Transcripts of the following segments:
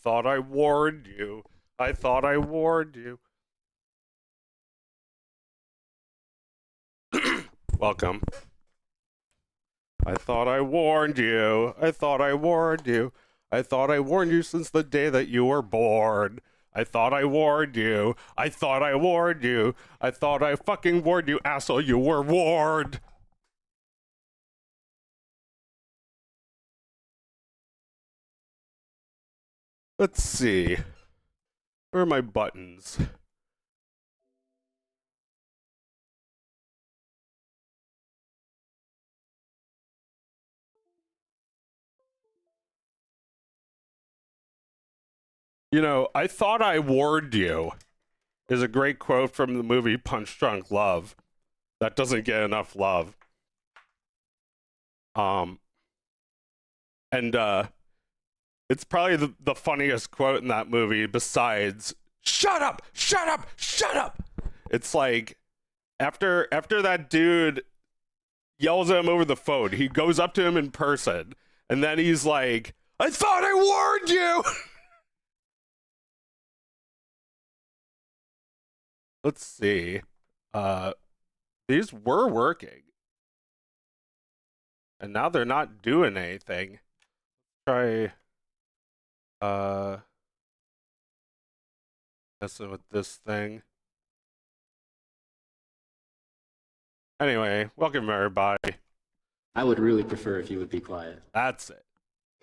thought I warned you. I thought I warned you. Welcome. I thought I warned you. I thought I warned you. I thought I warned you since the day that you were born. I thought I warned you. I thought I warned you. I thought I fucking warned you, asshole. You were warned. Let's see. Where are my buttons? You know, I thought I warned you is a great quote from the movie Punch Drunk Love. That doesn't get enough love. It's probably the funniest quote in that movie besides "Shut up! Shut up! Shut up!" It's like after that dude yells at him over the phone, he goes up to him in person, and then he's like, "I thought I warned you!" Let's see. These were working. And now they're not doing anything. Try messing with this thing. Anyway, welcome everybody. I would really prefer if you would be quiet. That's it.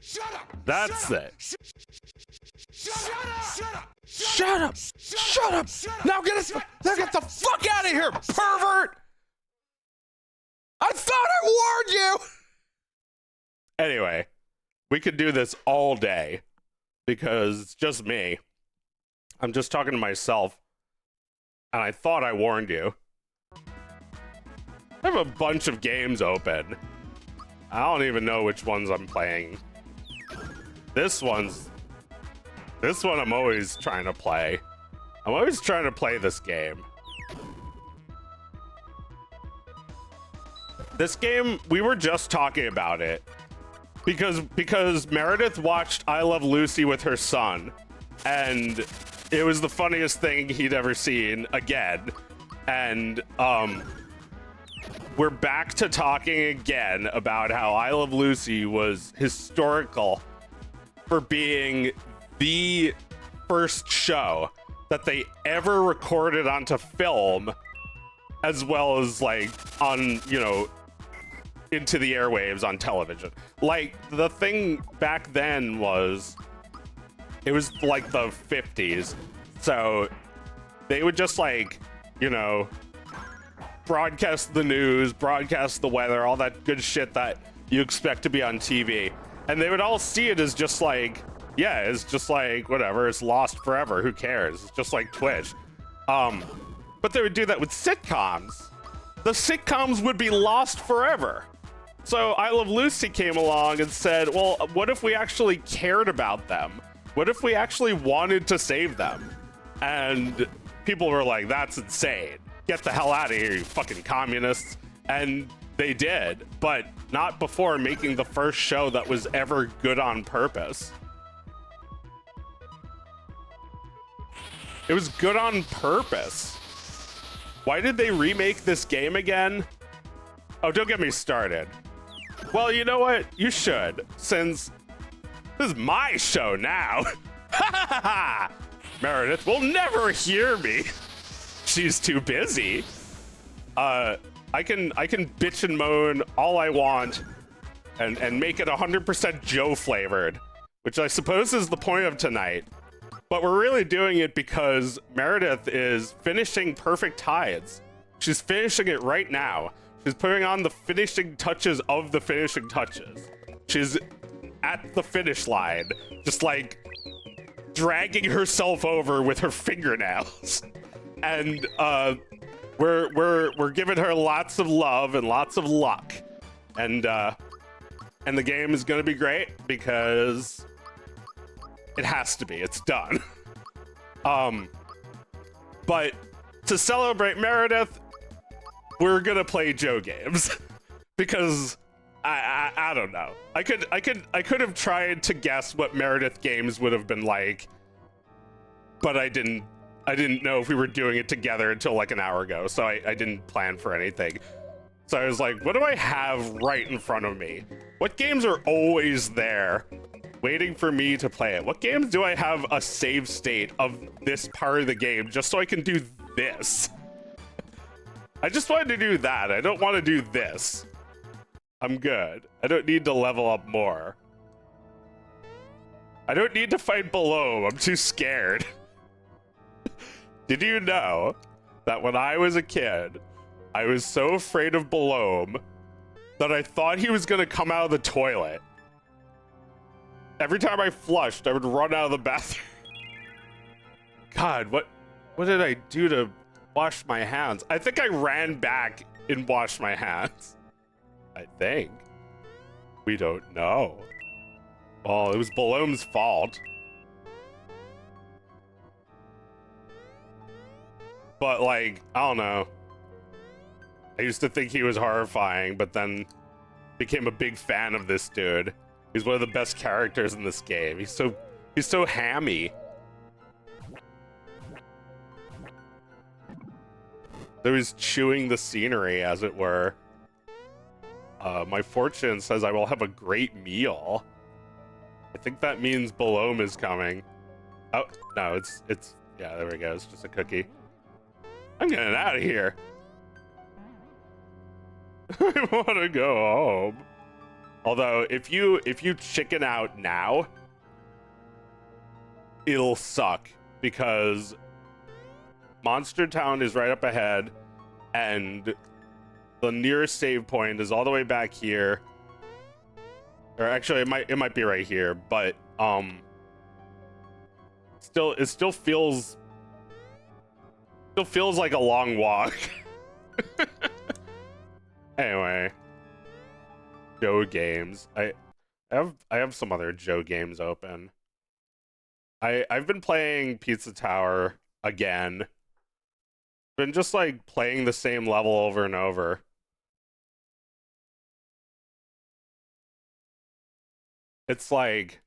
Shut up! That's it. Shut up! Shut up! Shut up! Shut up! Now get the fuck out of here, pervert! I thought I warned you! Anyway, we could do this all day because it's just me. I'm just talking to myself, and I thought I warned you. I have a bunch of games open. I don't even know which ones I'm playing. This one I'm always trying to play. I'm always trying to play this game. This game, we were just talking about it. Because Meredith watched I Love Lucy with her son. And it was the funniest thing he'd ever seen again. And, we're back to talking again about how I Love Lucy was historical for being the first show that they ever recorded onto film, as well as like on, you know, into the airwaves on television. Like the thing back then was, it was like the 50s, so they would just like, you know, broadcast the news, broadcast the weather, all that good shit that you expect to be on TV. And they would all see it as just like, yeah, it's just like, whatever, it's lost forever, who cares? It's just like Twitch. But they would do that with sitcoms. The sitcoms would be lost forever. So I Love Lucy came along and said, well, what if we actually cared about them? What if we actually wanted to save them? And people were like, that's insane. Get the hell out of here, you fucking communists. And they did, but not before making the first show that was ever good on purpose. It was good on purpose. Why did they remake this game again? Oh, don't get me started. Well, you know what? You should, since this is my show now. Meredith will never hear me. She's too busy. I can bitch and moan all I want and make it 100% Joe flavored, which I suppose is the point of tonight. But we're really doing it because Meredith is finishing Perfect Tides. She's finishing it right now. She's putting on the finishing touches of the finishing touches. She's at the finish line, just like dragging herself over with her fingernails. And we're giving her lots of love and lots of luck. And the game is gonna be great because it has to be. It's done. But to celebrate Meredith, we're gonna play Joe games because I don't know. I could have tried to guess what Meredith games would have been like, but I didn't know if we were doing it together until like an hour ago, so I didn't plan for anything. So I was like, what do I have right in front of me? What games are always there, waiting for me to play it? What games do I have a save state of this part of the game just so I can do this? I just wanted to do that. I don't want to do this. I'm good. I don't need to level up more. I don't need to fight below. I'm too scared. Did you know that when I was a kid, I was so afraid of Belome that I thought he was gonna come out of the toilet. Every time I flushed, I would run out of the bathroom. God, what did I do to wash my hands? I think I ran back and washed my hands. I think. We don't know. Oh, it was Belome's fault. But like, I don't know. I used to think he was horrifying, but then became a big fan of this dude. He's one of the best characters in this game. He's so hammy. So he's chewing the scenery, as it were. My fortune says I will have a great meal. I think that means Belome is coming. Oh, no, it's, yeah, there we go. It's just a cookie. I'm getting out of here. I want to go home. Although, if you chicken out now, it'll suck because Monster Town is right up ahead, and the nearest save point is all the way back here. Or actually, it might be right here, but it still feels like a long walk. Anyway, Joe games. I have some other Joe games open. I've been playing Pizza Tower again. Been just like playing the same level over and over. It's like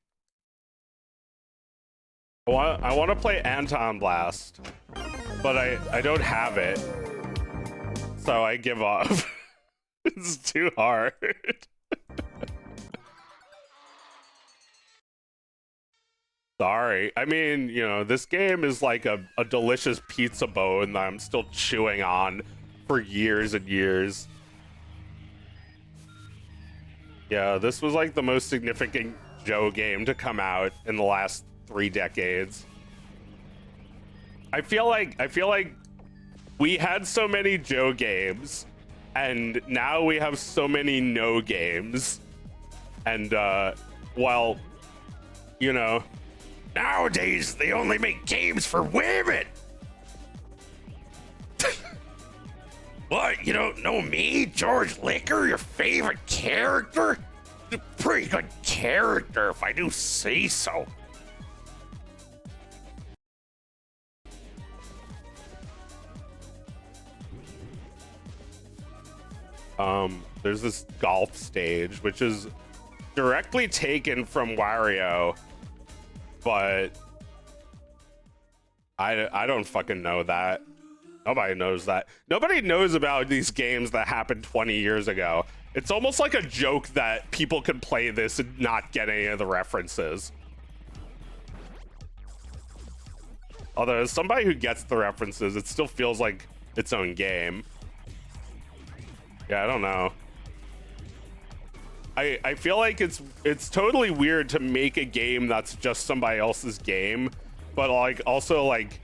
I want to play Anton Blast, but I don't have it, so I give up. It's too hard. Sorry. I mean, you know, this game is like a delicious pizza bone that I'm still chewing on for years and years. Yeah, this was like the most significant Joe game to come out in the last 3 decades. I feel like we had so many Joe games, and now we have so many no games. And well, you know, nowadays they only make games for women. What, you don't know me, George Liquor, your favorite character? A pretty good character, if I do say so. There's this golf stage, which is directly taken from Wario, but I don't fucking know that. Nobody knows that. Nobody knows about these games that happened 20 years ago. It's almost like a joke that people can play this and not get any of the references. Although, as somebody who gets the references, it still feels like its own game. Yeah, I don't know. I feel like it's totally weird to make a game that's just somebody else's game, but like also like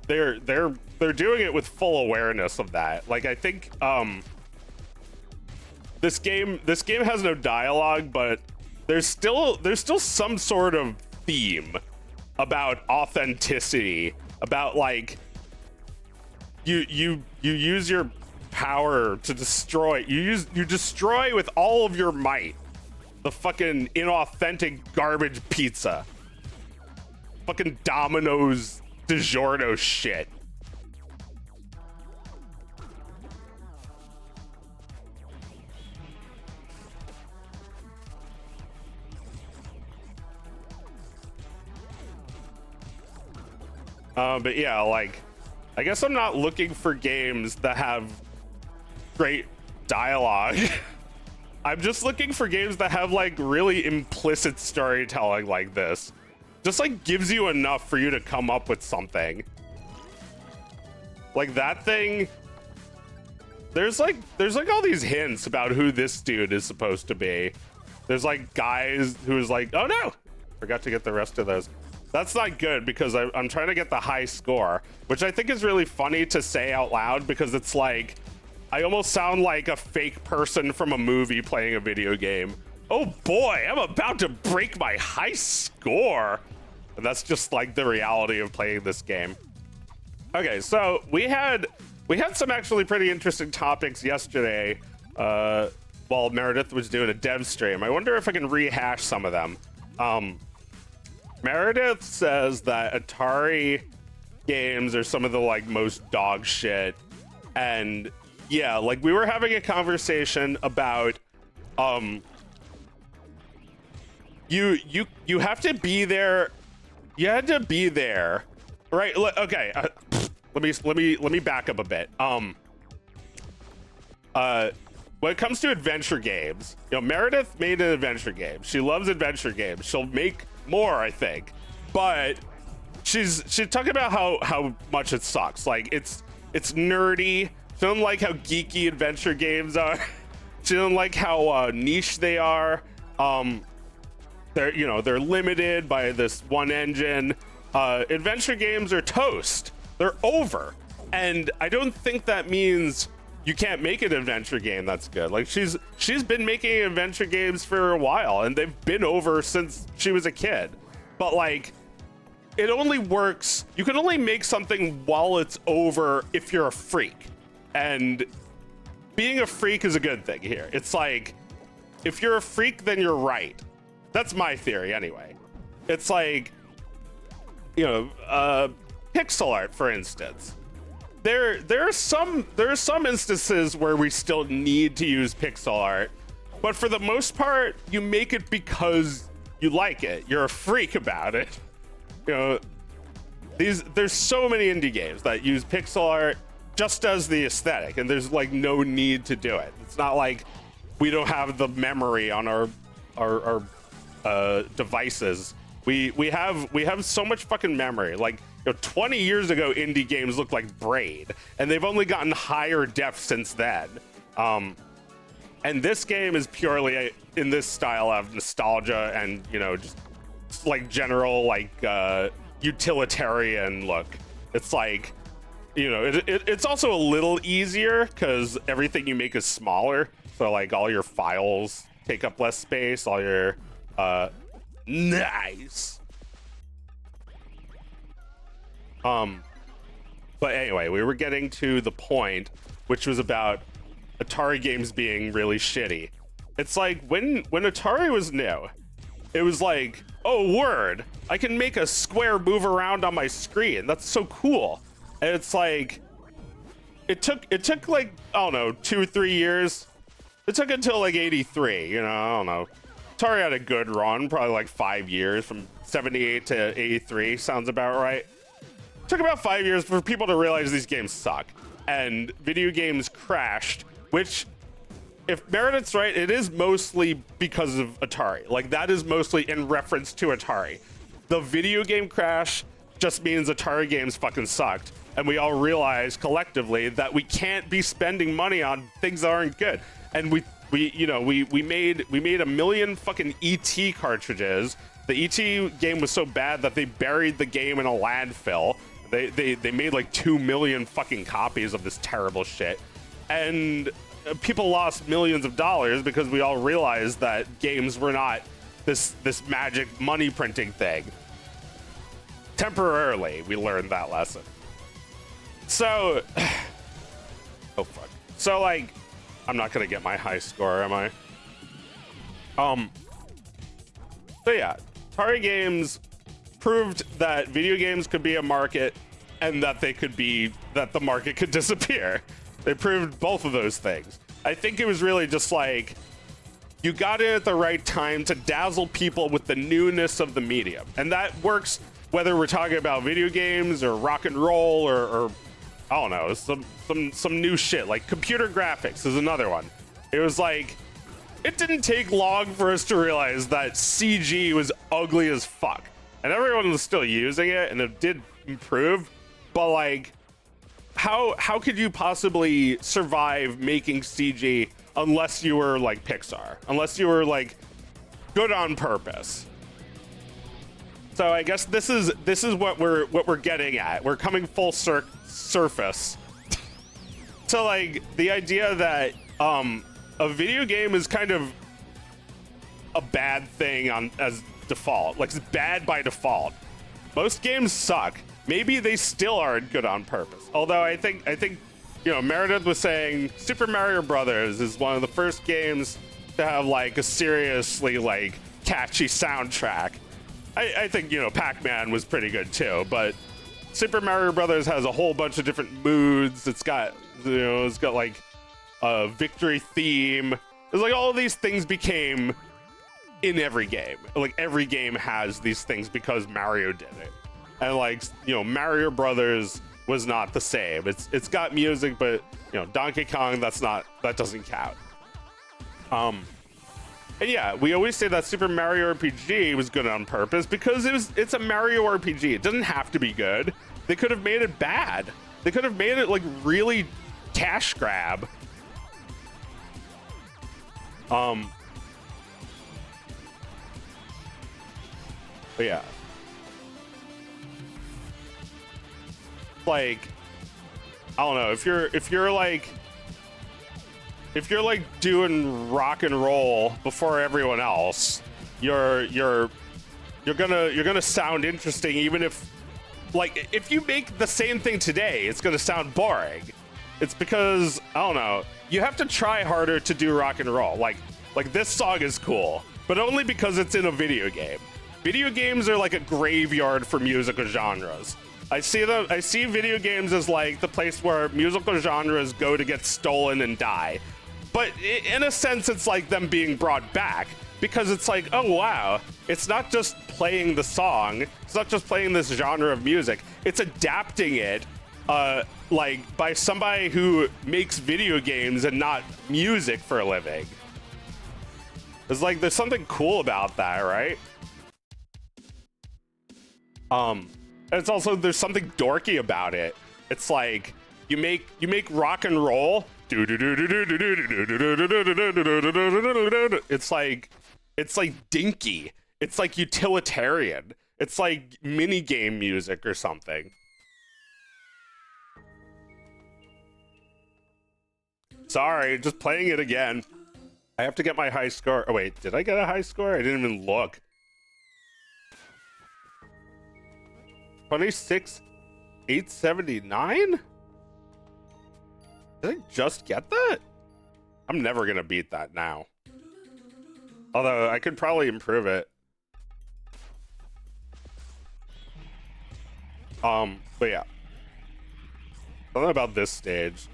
they're doing it with full awareness of that. Like, I think this game has no dialogue, but there's still some sort of theme about authenticity, about like you use your power to destroy. You destroy with all of your might the fucking inauthentic garbage pizza. Fucking Domino's DiGiorno shit. But yeah, like, I guess I'm not looking for games that have great dialogue. I'm just looking for games that have like really implicit storytelling like this. Just like gives you enough for you to come up with something. Like that thing. There's like all these hints about who this dude is supposed to be. There's like guys who's like, oh no, forgot to get the rest of those. That's not good because I'm trying to get the high score, which I think is really funny to say out loud because it's like, I almost sound like a fake person from a movie playing a video game. Oh boy, I'm about to break my high score. And that's just like the reality of playing this game. Okay, so we had some actually pretty interesting topics yesterday while Meredith was doing a dev stream. I wonder if I can rehash some of them. Meredith says that Atari games are some of the like most dog shit. And yeah, like we were having a conversation about you have to be there. You had to be there, right? Okay, let me back up a bit. When it comes to adventure games, you know, Meredith made an adventure game. She loves adventure games. She'll make more, I think, but she's talking about how much it sucks. Like it's nerdy. She doesn't like how geeky adventure games are. She doesn't like how niche they are. They're limited by this one engine. Adventure games are toast. They're over. And I don't think that means you can't make an adventure game that's good. Like she's been making adventure games for a while and they've been over since she was a kid. But like it only works, you can only make something while it's over if you're a freak. And being a freak is a good thing here. It's like if you're a freak, then you're right. That's my theory anyway. It's like, you know, pixel art, for instance. There are some instances where we still need to use pixel art, but for the most part, you make it because you like it. You're a freak about it. You know, there's so many indie games that use pixel art just as the aesthetic, and there's like no need to do it. It's not like we don't have the memory on our devices. We have so much fucking memory. Like, you know, 20 years ago, indie games looked like Braid, and they've only gotten higher def since then. And this game is purely in this style of nostalgia and, you know, just like general like utilitarian look. It's like, you know, it's also a little easier because everything you make is smaller. So like all your files take up less space. All your nice. But anyway, we were getting to the point, which was about Atari games being really shitty. It's like when Atari was new, it was like, oh word, I can make a square move around on my screen. That's so cool. And it's like, it took like, I don't know, 2 or 3 years. It took until like 83, you know, I don't know. Atari had a good run, probably like 5 years, from 78 to 83, sounds about right. It took about 5 years for people to realize these games suck. And video games crashed, which, if Meredith's right, it is mostly because of Atari. Like, that is mostly in reference to Atari. The video game crash just means Atari games fucking sucked. And we all realized collectively that we can't be spending money on things that aren't good. And we made 1 million fucking ET cartridges. The ET game was so bad that they buried the game in a landfill. They made like 2 million fucking copies of this terrible shit. And people lost millions of dollars because we all realized that games were not this magic money printing thing. Temporarily, we learned that lesson. So, oh fuck. So like, I'm not gonna get my high score, am I? So yeah, Atari games proved that video games could be a market and that the market could disappear. They proved both of those things. I think it was really just like, you got in at the right time to dazzle people with the newness of the medium. And that works whether we're talking about video games or rock and roll or I don't know, some new shit. Like computer graphics is another one. It was like, it didn't take long for us to realize that CG was ugly as fuck, and everyone was still using it, and it did improve. But like, how could you possibly survive making CG unless you were like Pixar, unless you were like good on purpose? So I guess this is what we're getting at. We're coming full surface to like the idea that a video game is kind of a bad thing as default. Like, it's bad by default. Most games suck. Maybe they still aren't good on purpose. Although I think you know, Meredith was saying Super Mario Brothers is one of the first games to have like a seriously like catchy soundtrack. I think, you know, Pac-Man was pretty good too, but Super Mario Brothers has a whole bunch of different moods. It's got, you know, it's got like a victory theme. It's like all of these things became in every game. Like every game has these things because Mario did it. And like, you know, Mario Brothers was not the same. It's got music, but you know, Donkey Kong, that doesn't count. And yeah, we always say that Super Mario RPG was good on purpose because it's a Mario RPG. It doesn't have to be good. They could have made it bad. They could have made it like really cash grab. But yeah. Like, I don't know, if you're like doing rock and roll before everyone else, you're gonna sound interesting, even if, like, if you make the same thing today, it's gonna sound boring. It's because, I don't know, you have to try harder to do rock and roll. Like this song is cool, but only because it's in a video game. Video games are like a graveyard for musical genres. I see video games as like the place where musical genres go to get stolen and die. But in a sense, it's like them being brought back, because it's like, oh wow, it's not just playing the song, it's not just playing this genre of music, it's adapting it like by somebody who makes video games and not music for a living. It's like there's something cool about that, right? It's also, there's something dorky about it. It's like you make rock and roll. It's like dinky. It's like utilitarian. It's like mini game music or something. Sorry, just playing it again. I have to get my high score. Oh wait, did I get a high score? I didn't even look. 26,879? Did I just get that? I'm never gonna beat that now. Although I could probably improve it. But yeah. Something about this stage.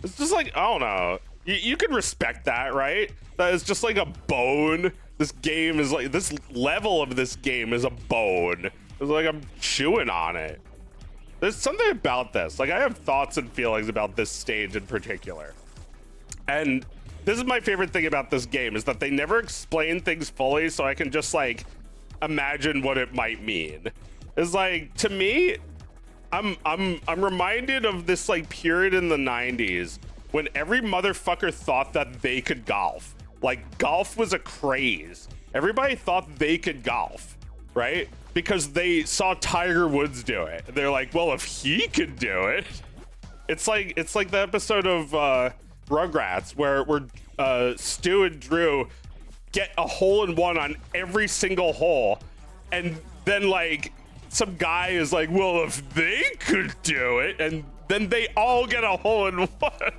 It's just like, I don't know. You can respect that, right? That is just like a bone. This game is like, this level of this game is a bone. It's like I'm chewing on it. There's something about this. Like, I have thoughts and feelings about this stage in particular. And this is my favorite thing about this game, is that they never explain things fully, so I can just like imagine what it might mean. It's like, to me, I'm reminded of this like period in the 90s when every motherfucker thought that they could golf. Like, golf was a craze. Everybody thought they could golf, right? Because they saw Tiger Woods do it. They're like, well, if he could do it. It's like the episode of Rugrats where Stu and Drew get a hole-in-one on every single hole, and then like some guy is like, well, if they could do it, and then they all get a hole-in-one.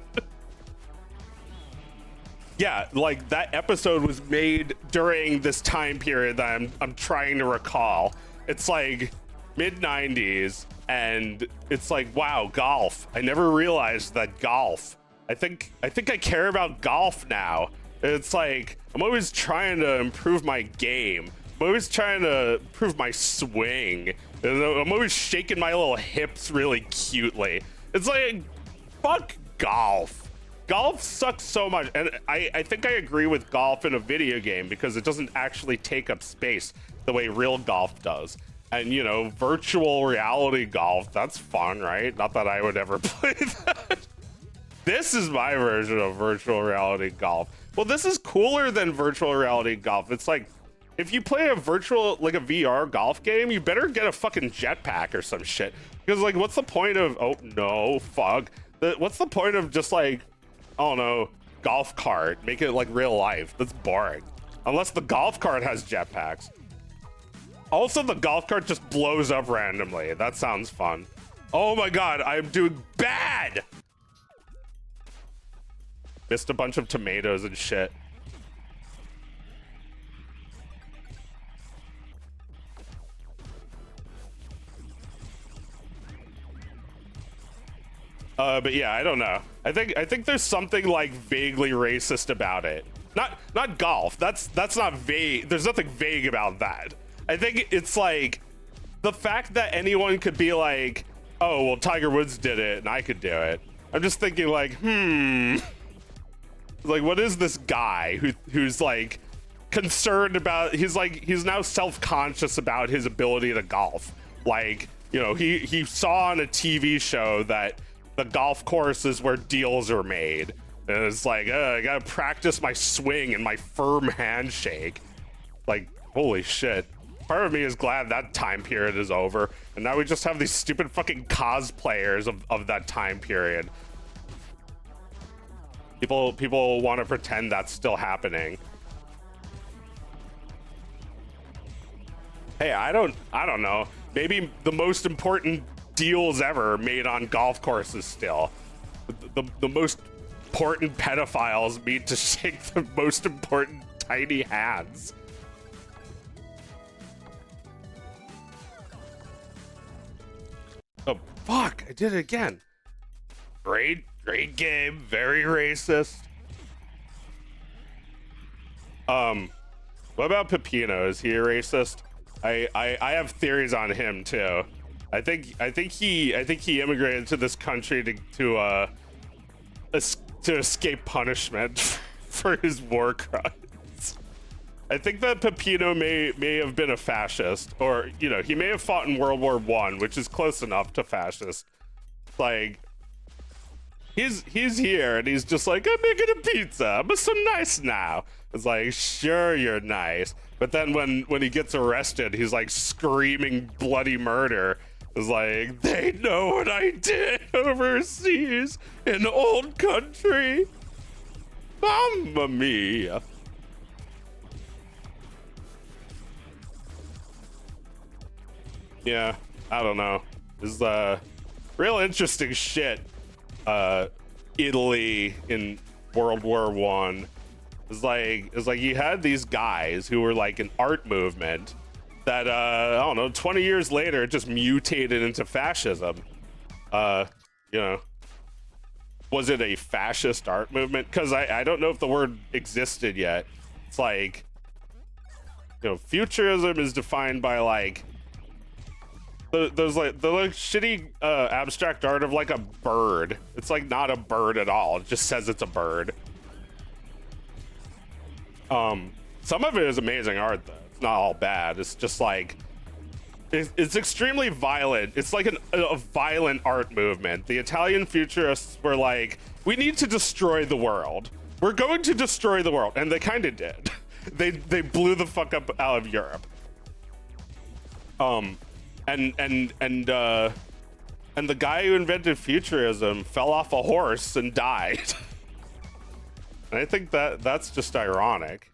Yeah, like that episode was made during this time period that I'm trying to recall. It's like mid-90s, and it's like, wow, golf. I never realized that golf. I think I care about golf now. It's like, I'm always trying to improve my game. I'm always trying to improve my swing. And I'm always shaking my little hips really cutely. It's like, fuck golf. Golf sucks so much. And I think I agree with golf in a video game because it doesn't actually take up space the way real golf does. And, you know, virtual reality golf, that's fun, right? Not that I would ever play that. This is my version of virtual reality golf. Well, this is cooler than virtual reality golf. It's like, if you play a virtual, like a VR golf game, you better get a fucking jetpack or some shit. Because, like, what's the point of, oh, no, fuck. What's the point of just, like, I don't know, golf cart? Make it, like, real life. That's boring. Unless the golf cart has jetpacks. Also, the golf cart just blows up randomly. That sounds fun. Oh my god, I'm doing bad! Missed a bunch of tomatoes and shit. But yeah, I don't know. I think there's something like vaguely racist about it. Not golf. That's not vague. There's nothing vague about that. I think it's like the fact that anyone could be like, oh, well, Tiger Woods did it and I could do it. I'm just thinking like, like, what is this guy who's like concerned about, he's now self-conscious about his ability to golf. Like, you know, he saw on a TV show that the golf course is where deals are made. And it's like, I gotta practice my swing and my firm handshake. Like, holy shit. Part of me is glad that time period is over, and now we just have these stupid fucking cosplayers of that time period. People want to pretend that's still happening. Hey, I don't know. Maybe the most important deals ever made on golf courses still. The most important pedophiles meet to shake the most important tiny hands. Oh, fuck, I did it again. Great game, very racist. What about Pepino? Is he a racist? I have theories on him too. I think he immigrated to this country to escape punishment for his war crimes. I think that Pepino may have been a fascist, or, you know, he may have fought in World War I, which is close enough to fascist. Like, he's here and he's just like, I'm making a pizza. I'm so nice now. It's like, sure, you're nice. But then when he gets arrested, he's like screaming bloody murder. It's like, they know what I did overseas in old country. Mamma mia. Yeah, I don't know. This is real interesting shit. Italy in World War I. It's like you had these guys who were like an art movement that I don't know, 20 years later it just mutated into fascism. You know, was it a fascist art movement? Because I don't know if the word existed yet. It's like, you know, futurism is defined by like there's like the shitty abstract art of like a bird. It's like not a bird at all. It just says it's a bird. Some of it is amazing art though. It's not all bad. It's just like it's extremely violent. It's like a violent art movement. The Italian futurists were like, we need to destroy the world. We're going to destroy the world, and they kind of did. They blew the fuck up out of Europe. And the guy who invented futurism fell off a horse and died. And I think that's just ironic.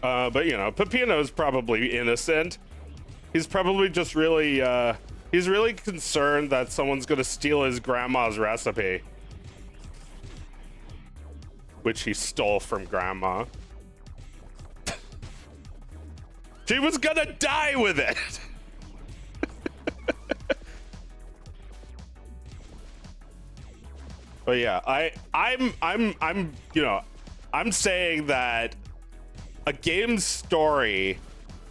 But you know, Pepino's probably innocent. He's probably just really, he's really concerned that someone's gonna steal his grandma's recipe, which he stole from grandma. She was gonna die with it. But yeah, I'm you know, I'm saying that a game's story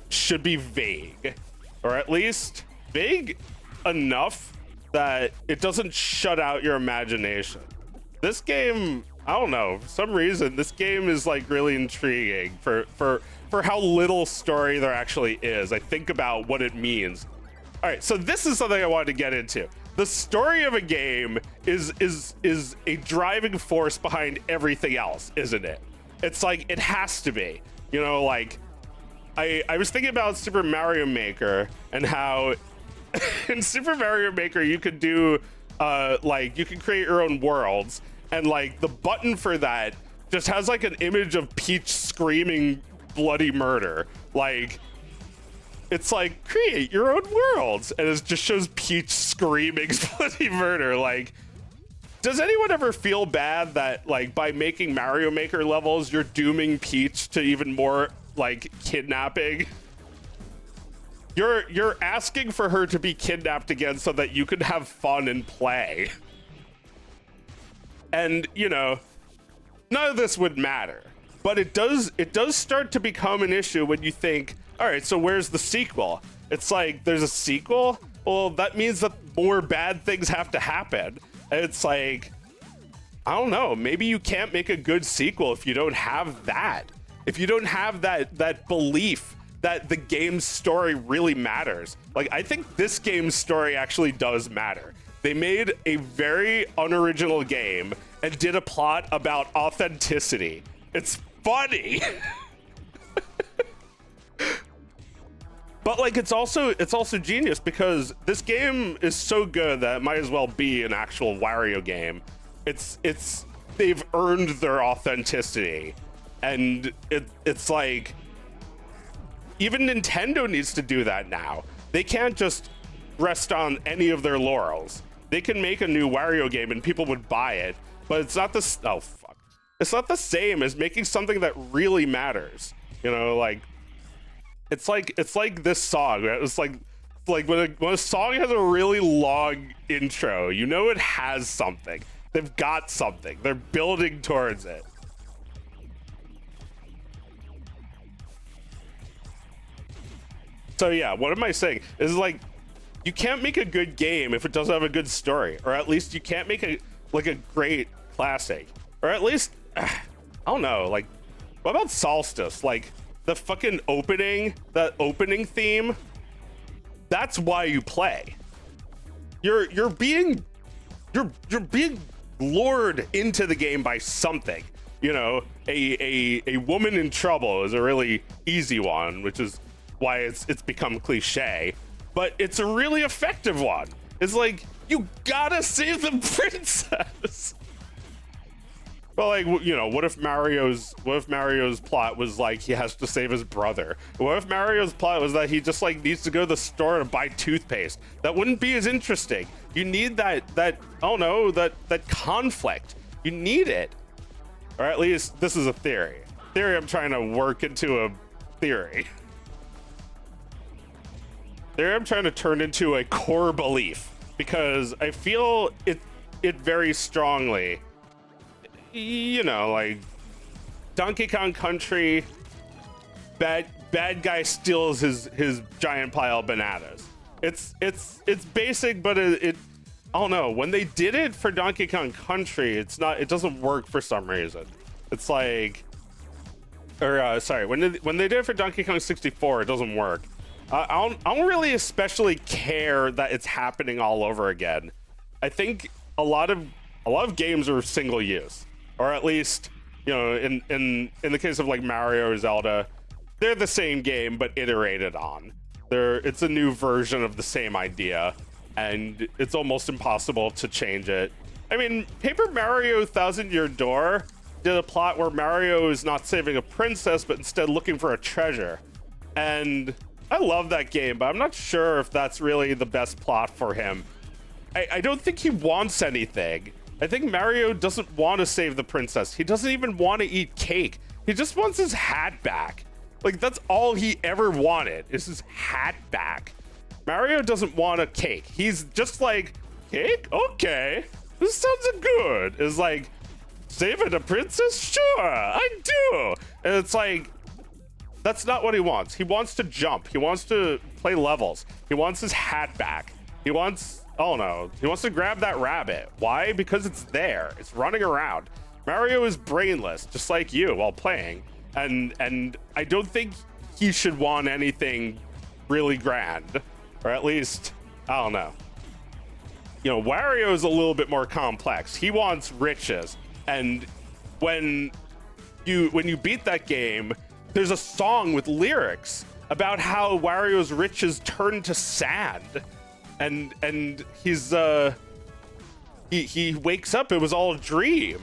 should be vague, or at least vague enough that it doesn't shut out your imagination. This game, I don't know, for some reason, this game is like really intriguing for how little story there actually is. I think about what it means. All right, so this is something I wanted to get into. The story of a game is a driving force behind everything else, isn't it? It's like, it has to be. You know, like, I was thinking about Super Mario Maker and how in Super Mario Maker you could do, like, you can create your own worlds, and like the button for that just has like an image of Peach screaming bloody murder. Like, it's like, create your own worlds, and it just shows Peach screaming bloody murder. Like, does anyone ever feel bad that, like, by making Mario Maker levels, you're dooming Peach to even more, like, kidnapping? You're asking for her to be kidnapped again so that you can have fun and play. And, you know, none of this would matter. But it does start to become an issue when you think, all right, so where's the sequel? It's like, there's a sequel? Well, that means that more bad things have to happen. And it's like, I don't know, maybe you can't make a good sequel if you don't have that. If you don't have that belief that the game's story really matters. Like, I think this game's story actually does matter. They made a very unoriginal game and did a plot about authenticity. It's funny. But like, it's also genius because this game is so good that it might as well be an actual Wario game. They've earned their authenticity, and it's like, even Nintendo needs to do that now. They can't just rest on any of their laurels. They can make a new Wario game and people would buy it, but it's not the oh fuck. It's not the same as making something that really matters. You know, like, it's like this song. Right? It's like when a song has a really long intro, you know it has something. They've got something. They're building towards it. So yeah, what am I saying? Is like, you can't make a good game if it doesn't have a good story, or at least you can't make a great classic, or at least I don't know. Like, what about Solstice? Like, the fucking that opening theme. That's why you play. You're being lured into the game by something. You know, a woman in trouble is a really easy one, which is why it's become cliche, but it's a really effective one. It's like, you gotta save the princess. But like, you know, what if Mario's plot was like he has to save his brother? What if Mario's plot was that he just like needs to go to the store to buy toothpaste? That wouldn't be as interesting. You need that I don't know, that conflict. You need it. Or at least this is a theory. I'm trying to work into a theory. I'm trying to turn into a core belief, because I feel it very strongly. You know, like Donkey Kong Country, bad guy steals his giant pile of bananas. It's basic, but it I don't know. When they did it for Donkey Kong Country, it doesn't work for some reason. It's like, or sorry, when they did it for Donkey Kong 64, it doesn't work. I don't really especially care that it's happening all over again. I think a lot of games are single use, or at least, you know, in the case of like Mario or Zelda, they're the same game but iterated on. It's a new version of the same idea, and it's almost impossible to change it. I mean, Paper Mario Thousand Year Door did a plot where Mario is not saving a princess but instead looking for a treasure, and I love that game, but I'm not sure if that's really the best plot for him. I don't think he wants anything. I think Mario doesn't want to save the princess. He doesn't even want to eat cake. He just wants his hat back. Like, that's all he ever wanted is his hat back. Mario doesn't want a cake. He's just like, cake? Okay. This sounds good. It's like, saving a princess? Sure, I do. And it's like, that's not what he wants. He wants to jump. He wants to play levels. He wants his hat back. He wants, oh no, he wants to grab that rabbit. Why? Because it's there. It's running around. Mario is brainless, just like you while playing. And I don't think he should want anything really grand. Or at least, I don't know. You know, Wario is a little bit more complex. He wants riches. And when you beat that game, there's a song with lyrics about how Wario's riches turn to sand, and he's he wakes up, it was all a dream.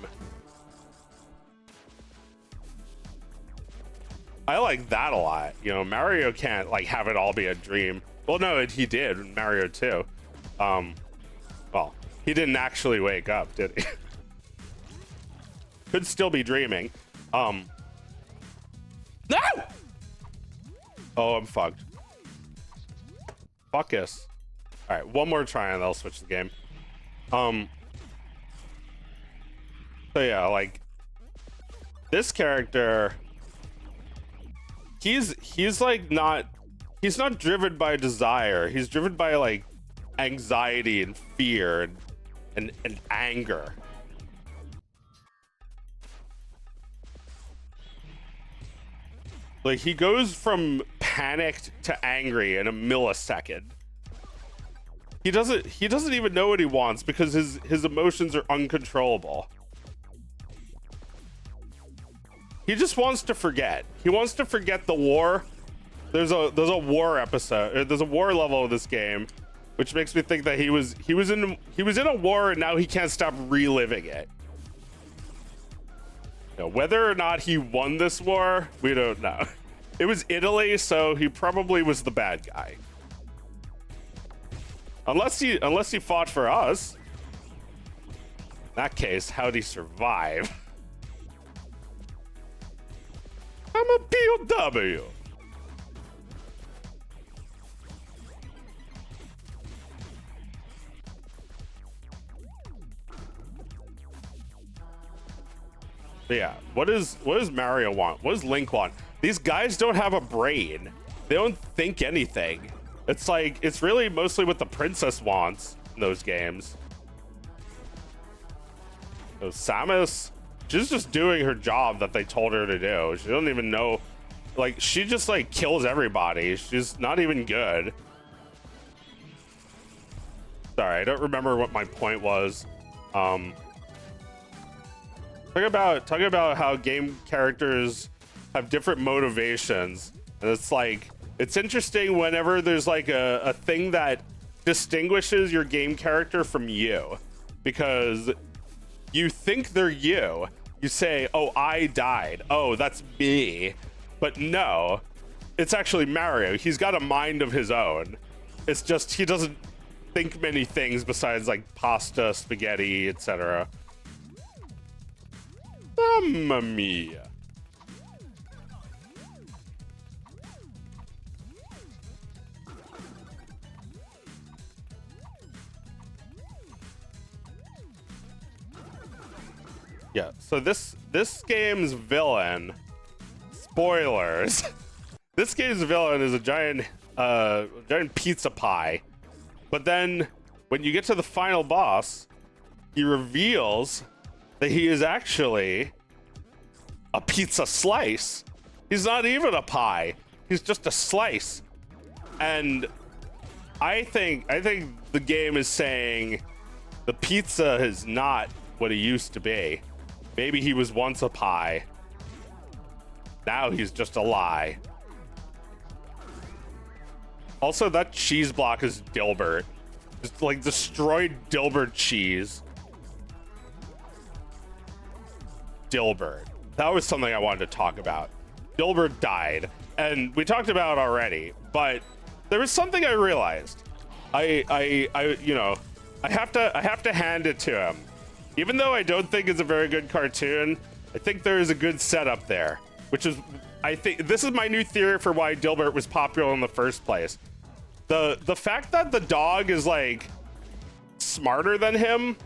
I like that a lot. You know, Mario can't like have it all be a dream. Well, no, he did in Mario 2. Well, he didn't actually wake up, did he? Could still be dreaming. No! Oh, I'm fucked. Fuckus. All right, one more try and I'll switch the game. So yeah, like this character, he's like he's not driven by desire. He's driven by like anxiety and fear and anger. Like he goes from panicked to angry in a millisecond. He doesn't even know what he wants because his emotions are uncontrollable. He just wants to forget. He wants to forget the war. There's a war episode. There's a war level of this game, which makes me think that he was in a war and now he can't stop reliving it. You know, whether or not he won this war, we don't know. It was Italy, so he probably was the bad guy. Unless he fought for us. In that case, how'd he survive? I'm a POW. But yeah, what does Mario want? What does Link want? These guys don't have a brain. They don't think anything. It's like, it's really mostly what the princess wants in those games. So Samus, she's just doing her job that they told her to do. She don't even know, like, she just like kills everybody. She's not even good. Sorry, I don't remember what my point was. Talking about how game characters have different motivations, and it's like, it's interesting whenever there's like a thing that distinguishes your game character from you, because you think they're you. You say, oh, I died, oh, that's me. But no, it's actually Mario. He's got a mind of his own. It's just he doesn't think many things besides like pasta, spaghetti, etc. Mamma mia. Yeah, so this game's villain, spoilers, this game's villain is a giant pizza pie. But then when you get to the final boss, he reveals that he is actually a pizza slice. He's not even a pie. He's just a slice. And I think the game is saying the pizza is not what he used to be. Maybe he was once a pie. Now he's just a lie. Also, that cheese block is Dilbert. Just like destroyed Dilbert cheese. Dilbert. That was something I wanted to talk about. Dilbert died, and we talked about it already, but there was something I realized. I you know, I have to hand it to him. Even though I don't think it's a very good cartoon, I think there is a good setup there, which is I think this is my new theory for why Dilbert was popular in the first place. The fact that the dog is like smarter than him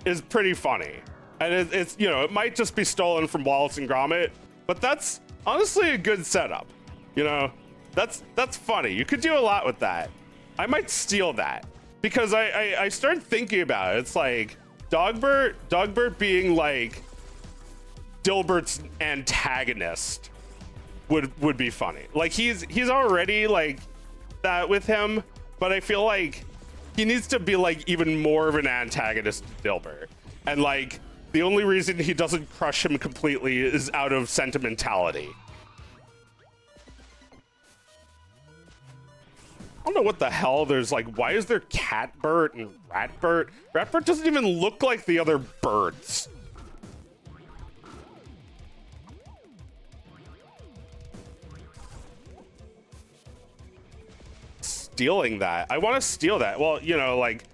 is pretty funny, and it's you know, it might just be stolen from Wallace and Gromit, but that's honestly a good setup. You know, that's funny. You could do a lot with that. I might steal that because I started thinking about it. It's like Dogbert being like Dilbert's antagonist would be funny. Like he's already like that with him, but I feel like he needs to be like even more of an antagonist to Dilbert. And like the only reason he doesn't crush him completely is out of sentimentality. I don't know what the hell there's like, why is there Catbert and Ratbert? Ratbert doesn't even look like the other birds. Stealing that. I want to steal that. Well, you know, like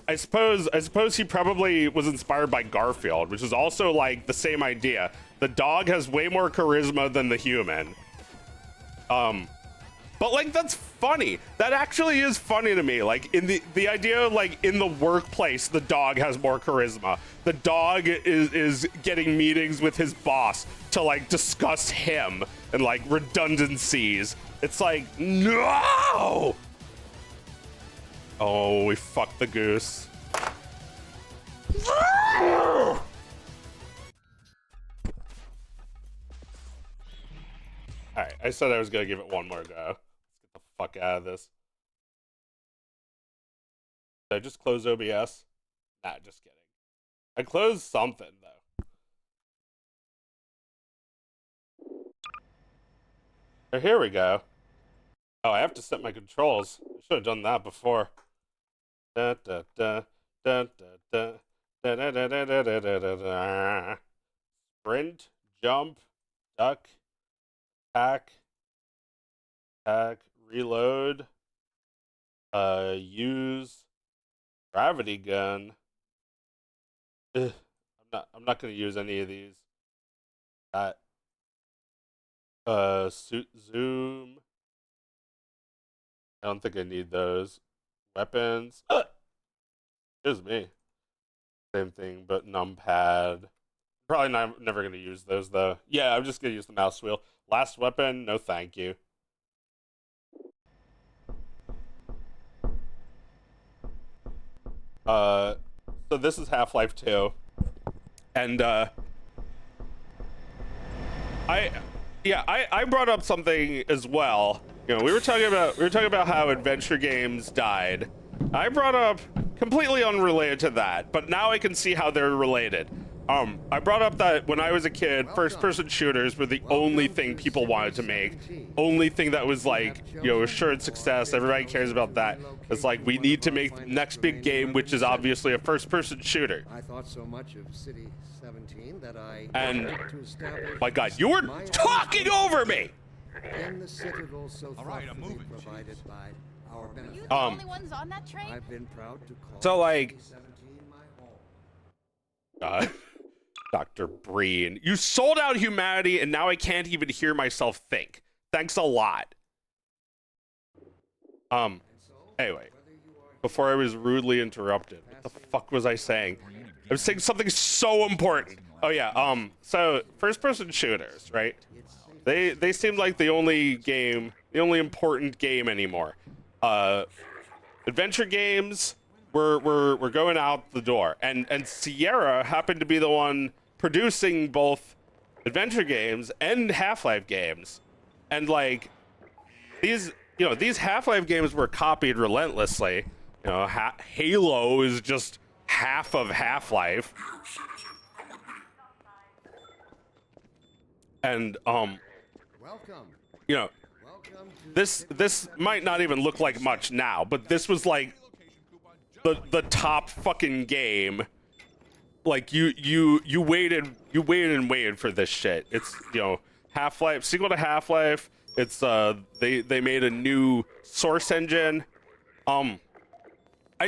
I suppose he probably was inspired by Garfield, which is also like the same idea. The dog has way more charisma than the human. But like that's funny. That actually is funny to me. Like in the idea of like in the workplace, the dog has more charisma. The dog is getting meetings with his boss to like discuss him and like redundancies. It's like, no! Oh, we fucked the goose. All right, I said I was gonna give it one more go. Let's get the fuck out of this. Did I just close OBS? Nah, just kidding. I closed something though. Oh, here we go. Oh, I have to set my controls. I should have done that before. Da, da, da, da, da, da, da, da, da, da, da, da, da, da. Sprint, jump, duck, attack, reload, use gravity gun. Ugh, I'm not gonna use any of these. Suit zoom. I don't think I need those. Weapons. Excuse me. Same thing, but numpad. Probably never gonna use those though. Yeah, I'm just gonna use the mouse wheel. Last weapon, no thank you. So this is Half-Life 2. And I brought up something as well. You know, we were talking about how adventure games died. I brought up completely unrelated to that, but now I can see how they're related. I brought up that when I was a kid, first-person shooters were the only thing people wanted to make. Only thing that was like, you know, assured success. Everybody cares about that. It's like, we need to make the next big game, which is obviously a first-person shooter. I thought so much of City 17 that I And, my God, you were talking over me! in the citadel so thoughtfully provided by our benefit. You the only ones on that train? I've been proud to call So, like, City 17 my home. Dr. Breen, you sold out humanity, and now I can't even hear myself think. Thanks a lot. Anyway, before I was rudely interrupted, what the fuck was I saying? I was saying something so important. Oh yeah, so first-person shooters, right? They seem like the only important game anymore. Adventure games were going out the door, and Sierra happened to be the one producing both adventure games and Half-Life games, and like these Half-Life games were copied relentlessly. You know, Halo is just half of Half-Life, and Welcome. you know, Welcome to this might not even look like much now, but this was like the top fucking game. Like you waited and waited for this shit. It's, you know, Half-Life, sequel to Half-Life. It's they made a new source engine. I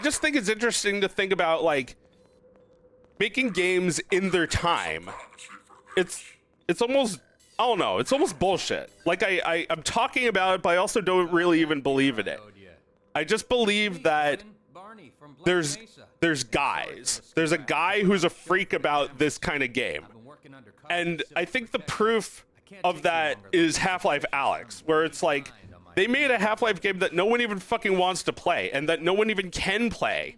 just think it's interesting to think about like making games in their time. It's almost I don't know. It's almost bullshit. Like I'm talking about it, but I also don't really even believe in it. I just believe that there's guys. There's a guy who's a freak about this kind of game. And I think the proof of that is Half-Life Alyx, where it's like they made a Half-Life game that no one even fucking wants to play and that no one even can play.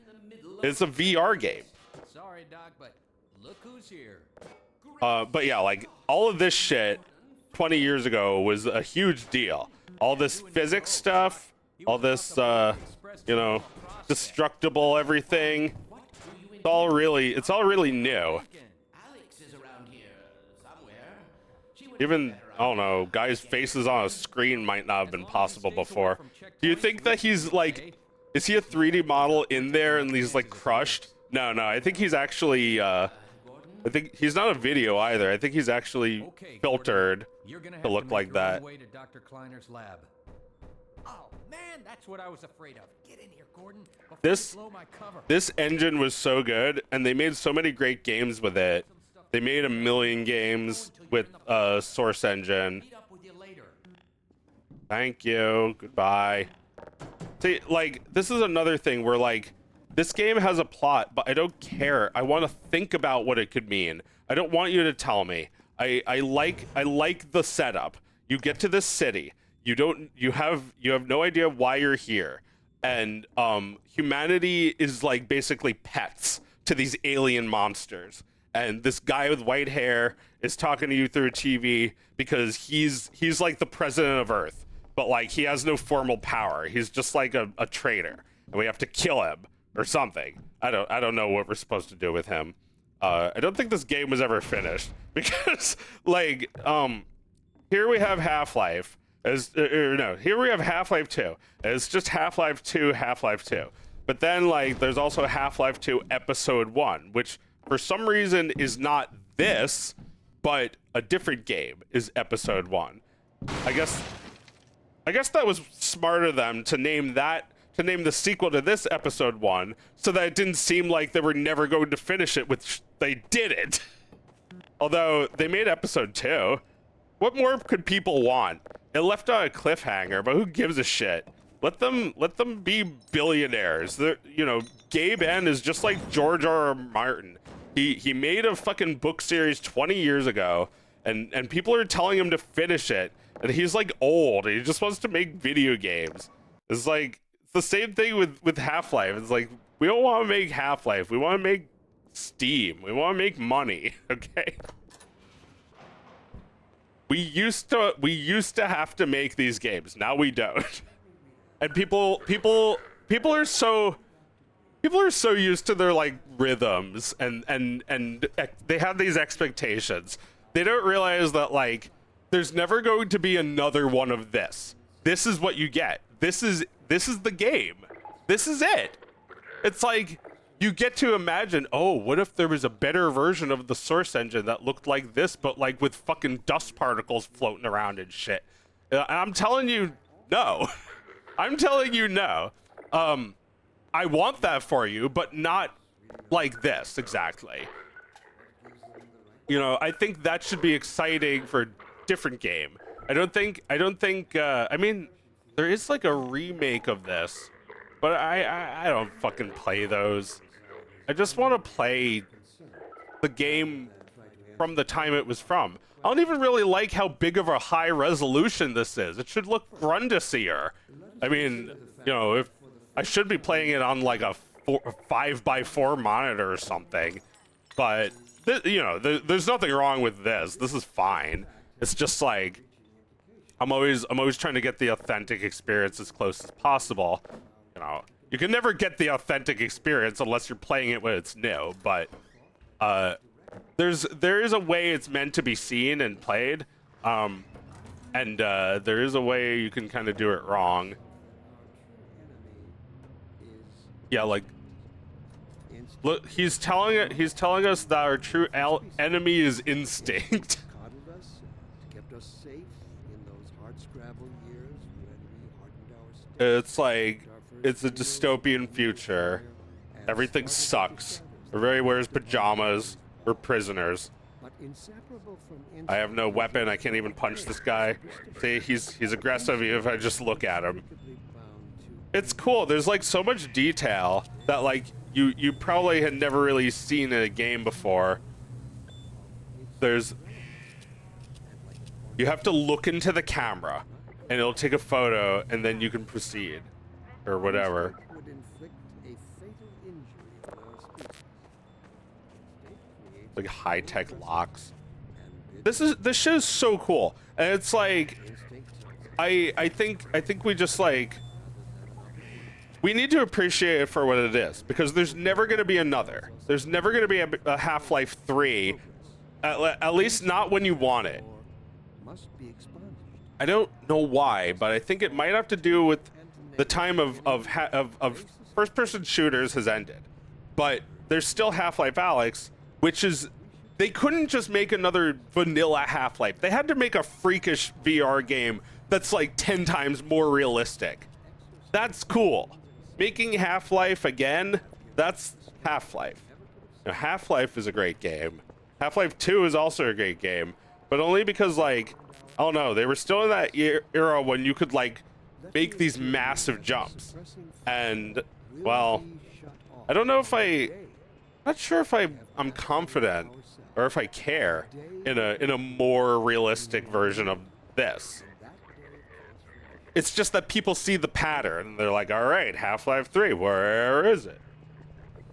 It's a VR game. Sorry, Doc, but look who's here. But yeah, like all of this shit 20 years ago was a huge deal. All this physics stuff, all this, you know, destructible everything. It's all really new. Even, I don't know, guys' faces on a screen might not have been possible before. Do you think that he's like, is he a 3D model in there and he's like crushed? No, I think he's actually, I think he's not a video either. I think he's actually filtered to look like that. Oh man, that's what I was afraid of. Get in here, Gordon. This engine was so good, and they made so many great games with it. They made a million games with Source Engine. Thank you. Goodbye. See, like, this is another thing where, like, this game has a plot, but I don't care. I want to think about what it could mean. I don't want you to tell me. I like the setup. You get to this city. You have no idea why you're here. And humanity is like basically pets to these alien monsters. And this guy with white hair is talking to you through a TV because he's like the president of Earth, but like he has no formal power. He's just like a traitor, and we have to kill him or something. I don't know what we're supposed to do with him. I don't think this game was ever finished because like here we have Half-Life here we have Half-Life 2. It's just Half-Life 2, Half-Life 2. But then like there's also Half-Life 2 Episode 1, which for some reason is not this, but a different game is Episode 1. I guess that was smart of them to name the sequel to this Episode 1 so that it didn't seem like they were never going to finish it, which they didn't. Although they made Episode 2. What more could people want? It left on a cliffhanger, but who gives a shit? Let them be billionaires. You know, Gabe N is just like George R.R. Martin. He made a fucking book series 20 years ago, and people are telling him to finish it, and he's like old. He just wants to make video games. It's like it's the same thing with Half-Life. It's like we don't want to make Half-Life. We want to make Steam. We want to make money. Okay. We used to have to make these games. Now we don't. And people are so used to their like rhythms and they have these expectations. They don't realize that like there's never going to be another one of this. This is what you get. This is the game. This is it. It's like you get to imagine, oh, what if there was a better version of the Source Engine that looked like this, but like with fucking dust particles floating around and shit. I'm telling you, no. I'm telling you, no. I want that for you, but not like this exactly. You know, I think that should be exciting for a different game. I mean, there is like a remake of this, but I don't fucking play those. I just want to play the game from the time it was from. I don't even really like how big of a high resolution this is. It should look Grundisier. I mean, you know, if I should be playing it on like a 5x4 monitor or something, but you know, there's nothing wrong with this. This is fine. It's just like I'm always trying to get the authentic experience as close as possible. You know, you can never get the authentic experience unless you're playing it when it's new, but there is a way it's meant to be seen and played, and there is a way you can kind of do it wrong. Yeah, like look, he's telling us that our true enemy is instinct. Coddled us, kept us safe in those hard-scrabble years when we hardened our state. It's like it's a dystopian future. Everything sucks. Everybody wears pajamas. We're prisoners. But Inseparable from I have no weapon. I can't even punch this guy. See, he's aggressive even if I just look at him. It's cool. There's like so much detail that like you probably had never really seen in a game before. You have to look into the camera and it'll take a photo and then you can proceed or whatever. Would inflict a fatal injury on our species. Like high-tech locks. And This shit is so cool. And it's like instinct I think we just like we need to appreciate it for what it is because there's never going to be another. There's never going to be a Half-Life 3 at least not when you want it. must be expunged. I don't know why, but I think it might have to do with the time of first-person shooters has ended. But there's still Half-Life Alyx, which is they couldn't just make another vanilla Half-Life. They had to make a freakish VR game that's like 10 times more realistic. That's cool. Making Half-Life again, that's Half-Life. Now, Half-Life is a great game. Half-Life 2 is also a great game, but only because like I don't know, they were still in that era when you could like make these massive jumps. And well, I don't know if not sure if I'm confident or if I care in a more realistic version of this. It's just that people see the pattern and they're like, all right, Half-Life 3, where is it?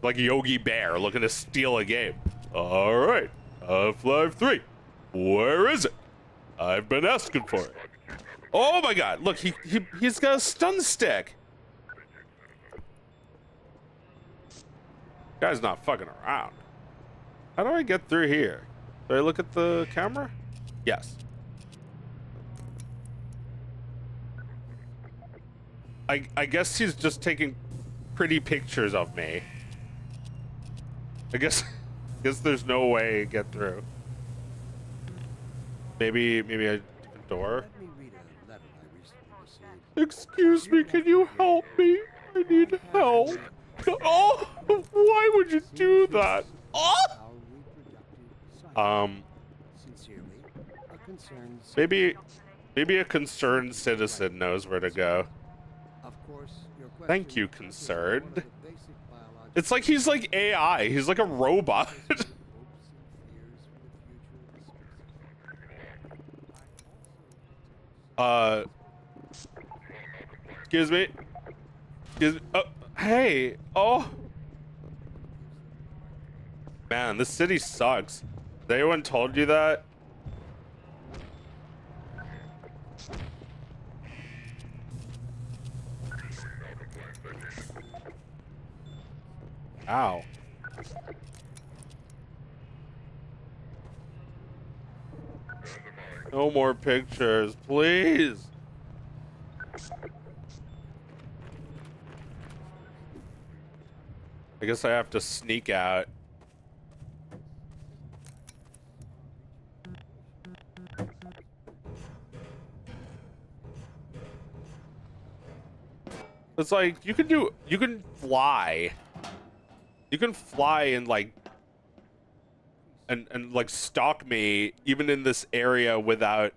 Like Yogi Bear looking to steal a game. All right, Half-Life 3, where is it? I've been asking for it. Oh my god, look, he's got a stun stick. Guy's not fucking around. How do I get through here? Do I look at the camera? Yes. I guess he's just taking pretty pictures of me. I guess there's no way to get through. Maybe a different door. Let me read a letter I recently received. Excuse me, can you help me? I need help. Oh, why would you do that? Oh! Our reproductive cycle. Sincerely, a concerned Maybe a concerned citizen knows where to go. Of course, your question Thank you, touches on one of concerned. the basic biological It's like he's like AI. He's like a robot. hopes and fears for the future of the species. Excuse me. Oh, hey. Oh. Man, this city sucks. Has anyone told you that? Ow. No more pictures, please. I guess I have to sneak out. It's like you can fly. You can fly and like and like stalk me even in this area without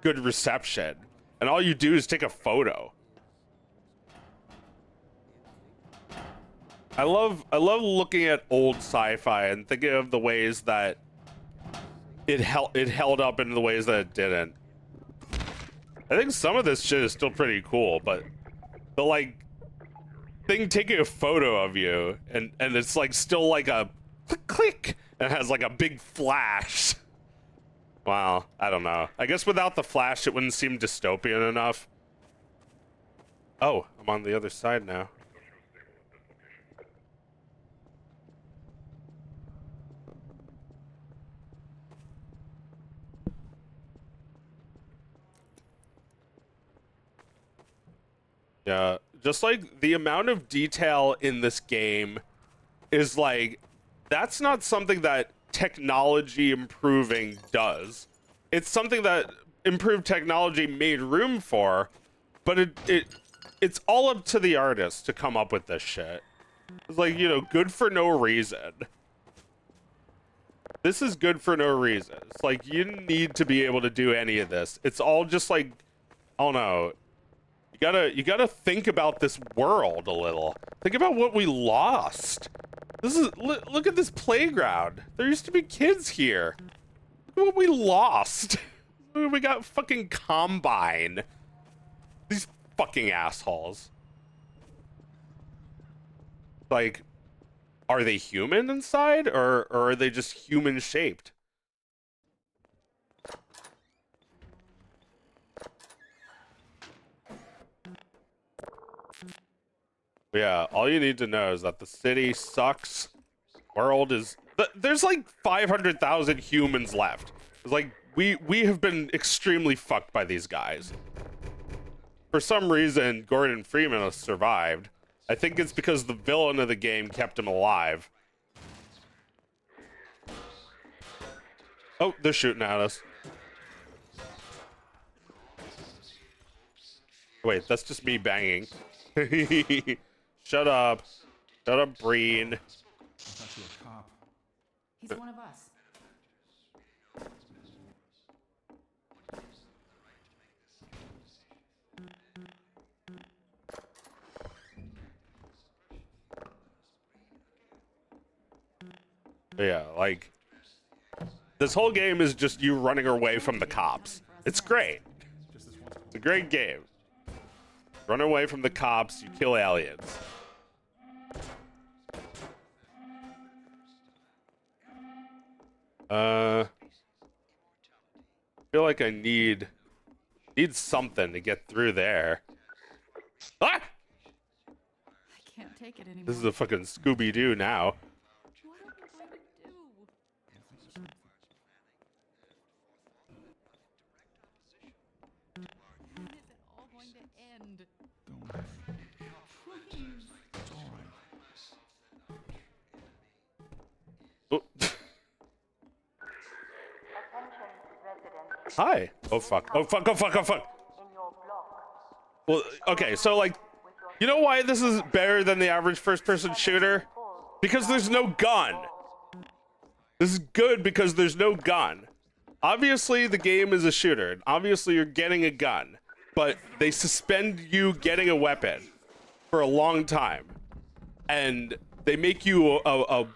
good reception. And all you do is take a photo. I love looking at old sci-fi and thinking of the ways that it held up and the ways that it didn't. I think some of this shit is still pretty cool, but the like thing taking a photo of you and it's like still like a click click and it has like a big flash. Wow, I don't know. I guess without the flash it wouldn't seem dystopian enough. Oh, I'm on the other side now. Yeah, just like the amount of detail in this game is like, that's not something that technology improving does. It's something that improved technology made room for, but it's all up to the artist to come up with this shit. It's like, you know, good for no reason. This is good for no reason. It's like, you didn't need to be able to do any of this. It's all just like, I don't know. You gotta think about this world a little. Think about what we lost. This is, look at this playground. There used to be kids here. Look at what we lost. We got fucking Combine. These fucking assholes. Like, are they human inside, or are they just human shaped? Yeah, all you need to know is that the city sucks. World is... There's like 500,000 humans left. It's like, we have been extremely fucked by these guys. For some reason, Gordon Freeman has survived. I think it's because the villain of the game kept him alive. Oh, they're shooting at us. Wait, that's just me banging. Shut up. Shut up, Breen. He's one of us. Yeah, like, this whole game is just you running away from the cops. It's great. It's a great game. Run away from the cops, you kill aliens. I feel like I need something to get through there. Ah! I can't take it anymore. This is a fucking Scooby-Doo now. What are we going to do? When is it all going to end? Please. Oh. Hi. Oh fuck. Oh fuck. Oh fuck. Oh fuck. Well, okay, so like, you know why this is better than the average first-person shooter? Because there's no gun. This is good because there's no gun. Obviously, the game is a shooter. And obviously, you're getting a gun. But they suspend you getting a weapon for a long time. And they make you a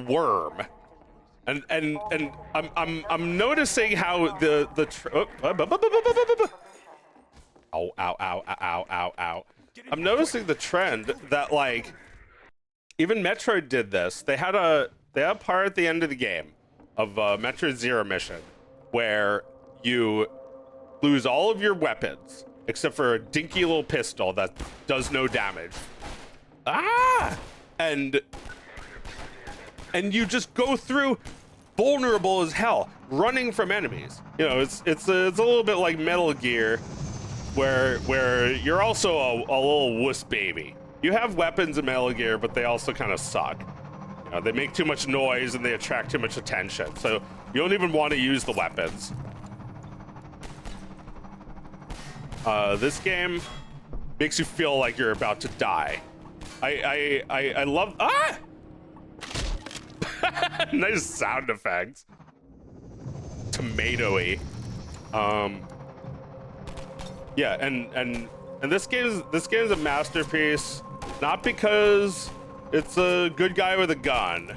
worm. And I'm noticing how ow, ow, ow, ow, ow, ow. I'm noticing the trend that, like, even Metroid did this. They had a part at the end of the game of Metroid Zero mission where you lose all of your weapons except for a dinky little pistol that does no damage. Ah! And you just go through vulnerable as hell, running from enemies. You know, it's a little bit like Metal Gear, where you're also a little wuss baby. You have weapons in Metal Gear, but they also kind of suck. You know, they make too much noise and they attract too much attention, so you don't even want to use the weapons. This game makes you feel like you're about to die. I love... Ah! Nice sound effects. Tomatoey. Yeah, and this game is a masterpiece, not because it's a good guy with a gun,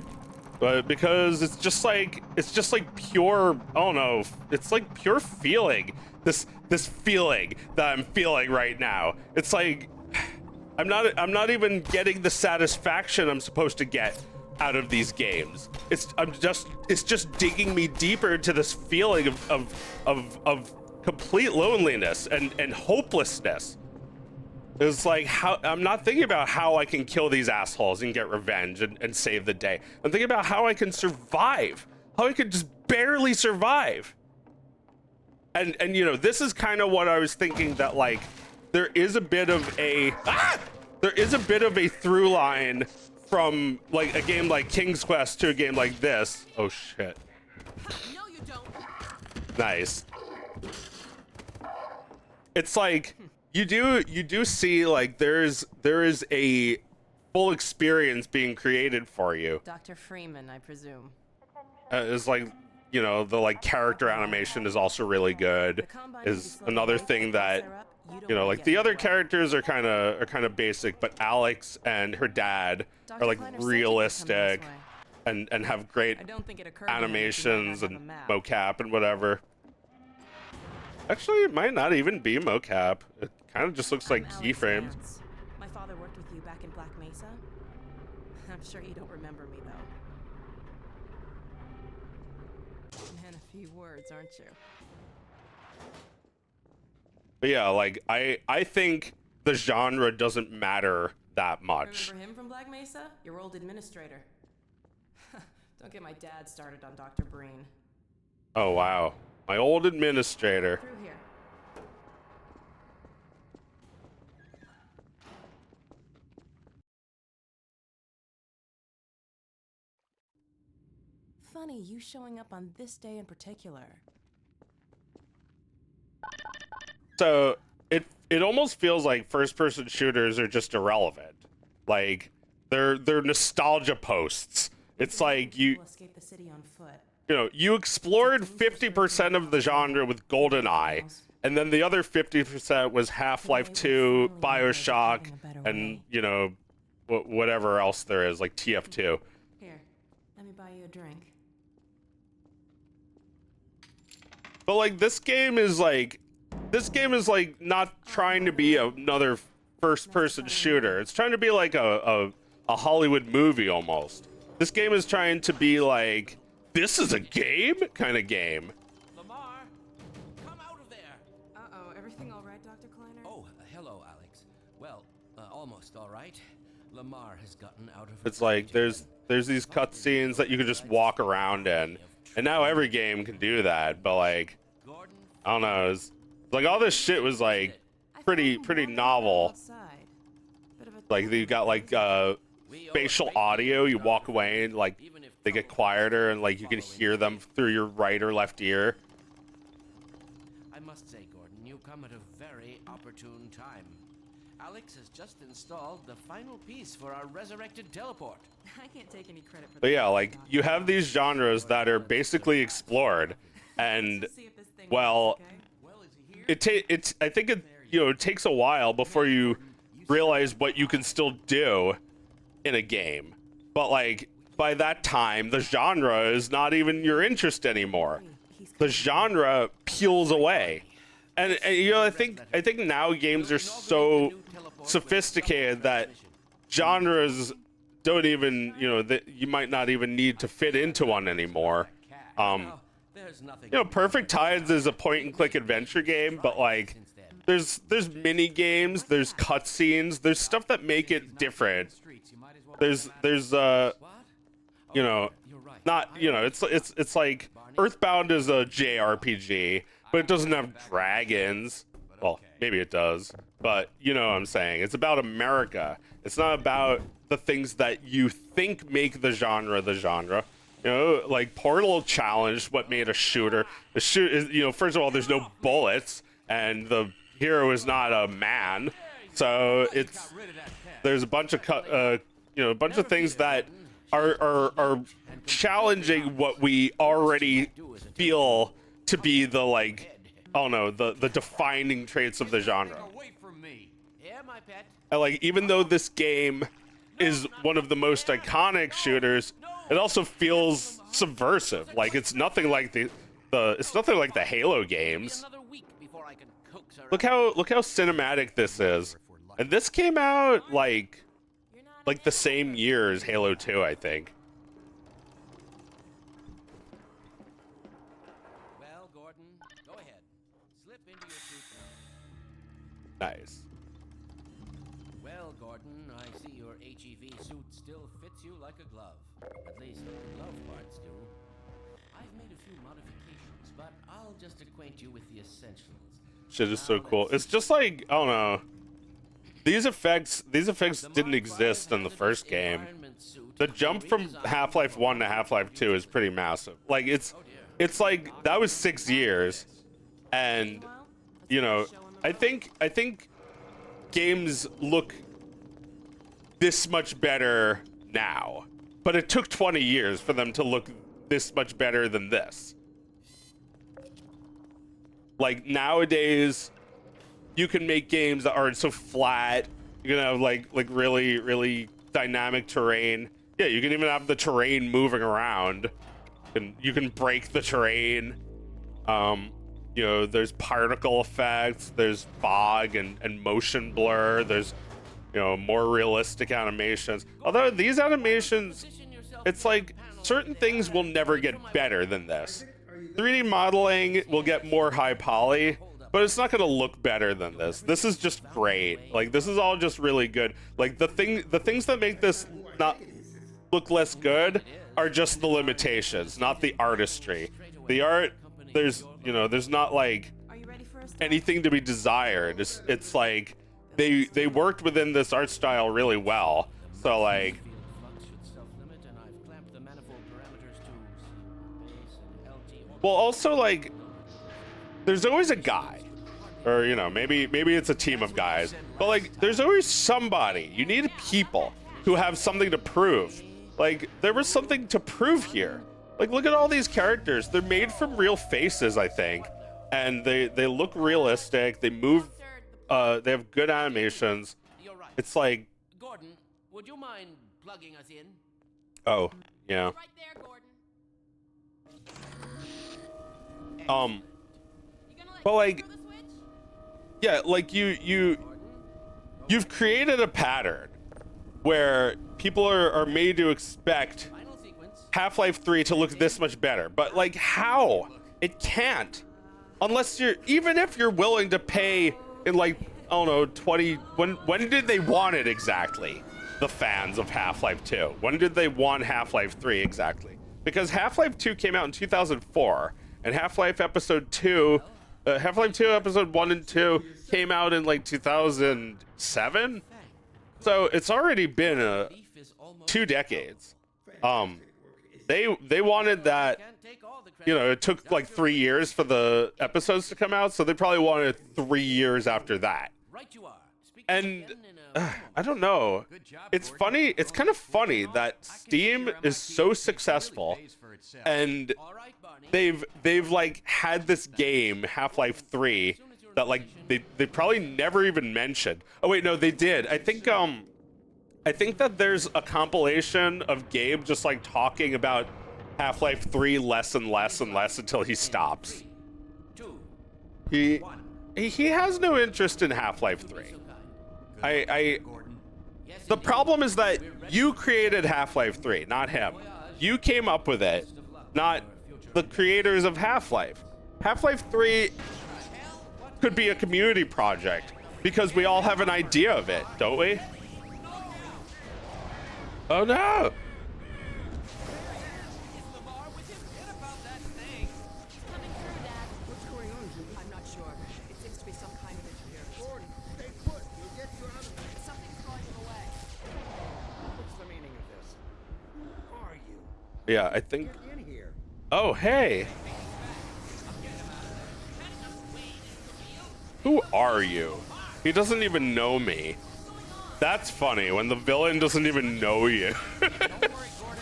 but because it's just like pure, I don't know, it's like pure feeling. This feeling that I'm feeling right now. It's like I'm not even getting the satisfaction I'm supposed to get out of these games. It's just digging me deeper into this feeling of complete loneliness and hopelessness. It's like, how I'm not thinking about how I can kill these assholes and get revenge and save the day. I'm thinking about how I can survive, how I could just barely survive. And you know, this is kind of what I was thinking, that like there is a bit of a through line from like a game like King's Quest to a game like this. Oh shit. No, you don't. Nice. It's like you do see like there is a full experience being created for you. Dr. Freeman, I presume. is like, you know, the like character animation is also really good. Is another thing that, you know, like the other characters are kind of basic, but Alex and her dad are like realistic and have great animations and mocap and whatever. Actually, it might not even be mocap. It kind of just looks like keyframes. My father worked with you back in Black Mesa. I'm sure you don't remember me, though. Man, a few words, aren't you? But yeah, like I think the genre doesn't matter that much. Remember him from Black Mesa? Your old administrator. Don't get my dad started on Dr. Breen. Oh wow, my old administrator. Through here. Funny, you showing up on this day in particular. So it almost feels like first-person shooters are just irrelevant. Like they're nostalgia posts. It's like you Escape the city on foot. you know, you explored 50% of the genre with GoldenEye, and then the other 50% was Half-Life 2, BioShock, and you know, whatever else there is, like TF2. Here, let me buy you a drink. But like this game is like not trying to be another first-person shooter. It's trying to be like a Hollywood movie almost. This game is trying to be like, this is a game kind of game. Lamar, come out of there. Uh-oh, everything all right, Dr. Kleiner? Oh, hello, Alex. Well, almost all right. Lamar has gotten out of. It's like there's these cutscenes that you can just walk around in, and now every game can do that. But like, I don't know, it's like all this shit was like pretty novel. Like you got like spatial audio. You walk away and like they get quieter and like you can hear them through your right or left ear. I must say, Gordon, you come at a very opportune time. Alex has just installed the final piece for our resurrected teleport. I can't take any credit for that. But yeah, like you have these genres that are basically explored, and well, I think it, you know, it takes a while before you realize what you can still do in a game. But like by that time, the genre is not even your interest anymore. The genre peels away, and you know, I think now games are so sophisticated that genres don't even, you know, that you might not even need to fit into one anymore. You know, Perfect Tides is a point-and-click adventure game, but like, there's mini games, there's cutscenes, there's stuff that make it different. There's you know, not, you know, it's like Earthbound is a JRPG, but it doesn't have dragons. Well, maybe it does, but you know what I'm saying. It's about America. It's not about the things that you think make the genre the genre. You know, like Portal challenged what made a shooter. The shoot is, you know, first of all, there's no bullets, and the hero is not a man, so there's a bunch of you know, a bunch of things that are challenging what we already feel to be the, like, I don't know, the defining traits of the genre. And like, even though this game is one of the most iconic shooters, it also feels subversive. Like it's nothing like the Halo games. Look how cinematic this is. And this came out like the same year as Halo 2, I think. Well, Gordon, go ahead. Slip into your suit Nice. now. Well, Gordon, I see your HEV suit still fits you like a glove. At least the glove parts do. I've made a few modifications, but I'll just acquaint you with the essentials. Shit is so cool. It's just like, I don't know. These effects didn't exist in the first game. The jump from Half-Life 1 to Half-Life 2 is pretty massive. Like it's like that was 6 years, and you know, I think games look this much better now, but it took 20 years for them to look this much better than this. Like nowadays, you can make games that aren't so flat. You can have like really, really dynamic terrain. Yeah, you can even have the terrain moving around, and you can break the terrain. You know, there's particle effects, there's fog and motion blur, there's, you know, more realistic animations. Although these animations, it's like certain things will never get better than this. 3D modeling will get more high poly, but it's not going to look better than this. This is just great. Like, this is all just really good. Like, the things that make this not look less good are just the limitations, not the artistry. The art, there's, you know, there's not like anything to be desired. It's like they worked within this art style really well. So like, well, also like, there's always a guy, or you know, maybe it's a team of guys, but like, there's always somebody. You need people who have something to prove. Like, there was something to prove here. Like, look at all these characters. They're made from real faces, I think, and they look realistic. They move. They have good animations. It's like, Gordon, would you mind plugging us in? oh yeah. Right there, Gordon. You gonna let But me like, throw the switch? yeah, like you've created a pattern where people are made to expect Final sequence. Half-Life 3 to look this much better. But like, how? It can't. Unless even if you're willing to pay in like, I don't know, 20, when did they want it exactly? The fans of Half-Life 2. When did they want Half-Life 3 exactly? Because Half-Life 2 came out in 2004, and Half-Life Episode 2, Half-Life 2 Episode 1 and 2 came out in like 2007. So it's already been 2 decades. They wanted that, you know, it took like 3 years for the episodes to come out, so they probably wanted 3 years after that. Right you are. And I don't know. It's funny. It's kind of funny that Steam is so successful, and they've like had this game Half-Life 3 that like they probably never even mentioned. Oh wait, no, they did. I think that there's a compilation of Gabe just like talking about Half-Life 3 less and less and less until he stops. He has no interest in Half-Life 3. The problem is that you created Half-Life 3, not him. You came up with it, not the creators of Half-Life. Half-Life 3 could be a community project because we all have an idea of it, don't we? Oh no! Coming through, Dad. What's going on, Jimmy? I'm not sure. It seems to be some kind of interference. Gordon, stay put. You'll get you out of this. Something's drawing him away. What's the meaning of this? Who are you? Yeah, I think. Get in here. Oh hey! Who are you? He doesn't even know me. That's funny, when the villain doesn't even know you. There he is. We're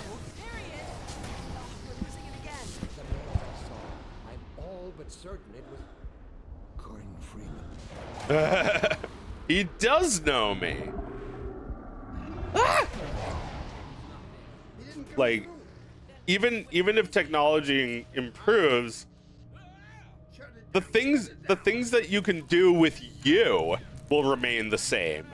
losing it again. The man I saw. I'm all but certain it was Gordon Freeman. He does know me. Ah! Like, even if technology improves, the things that you can do with you will remain the same.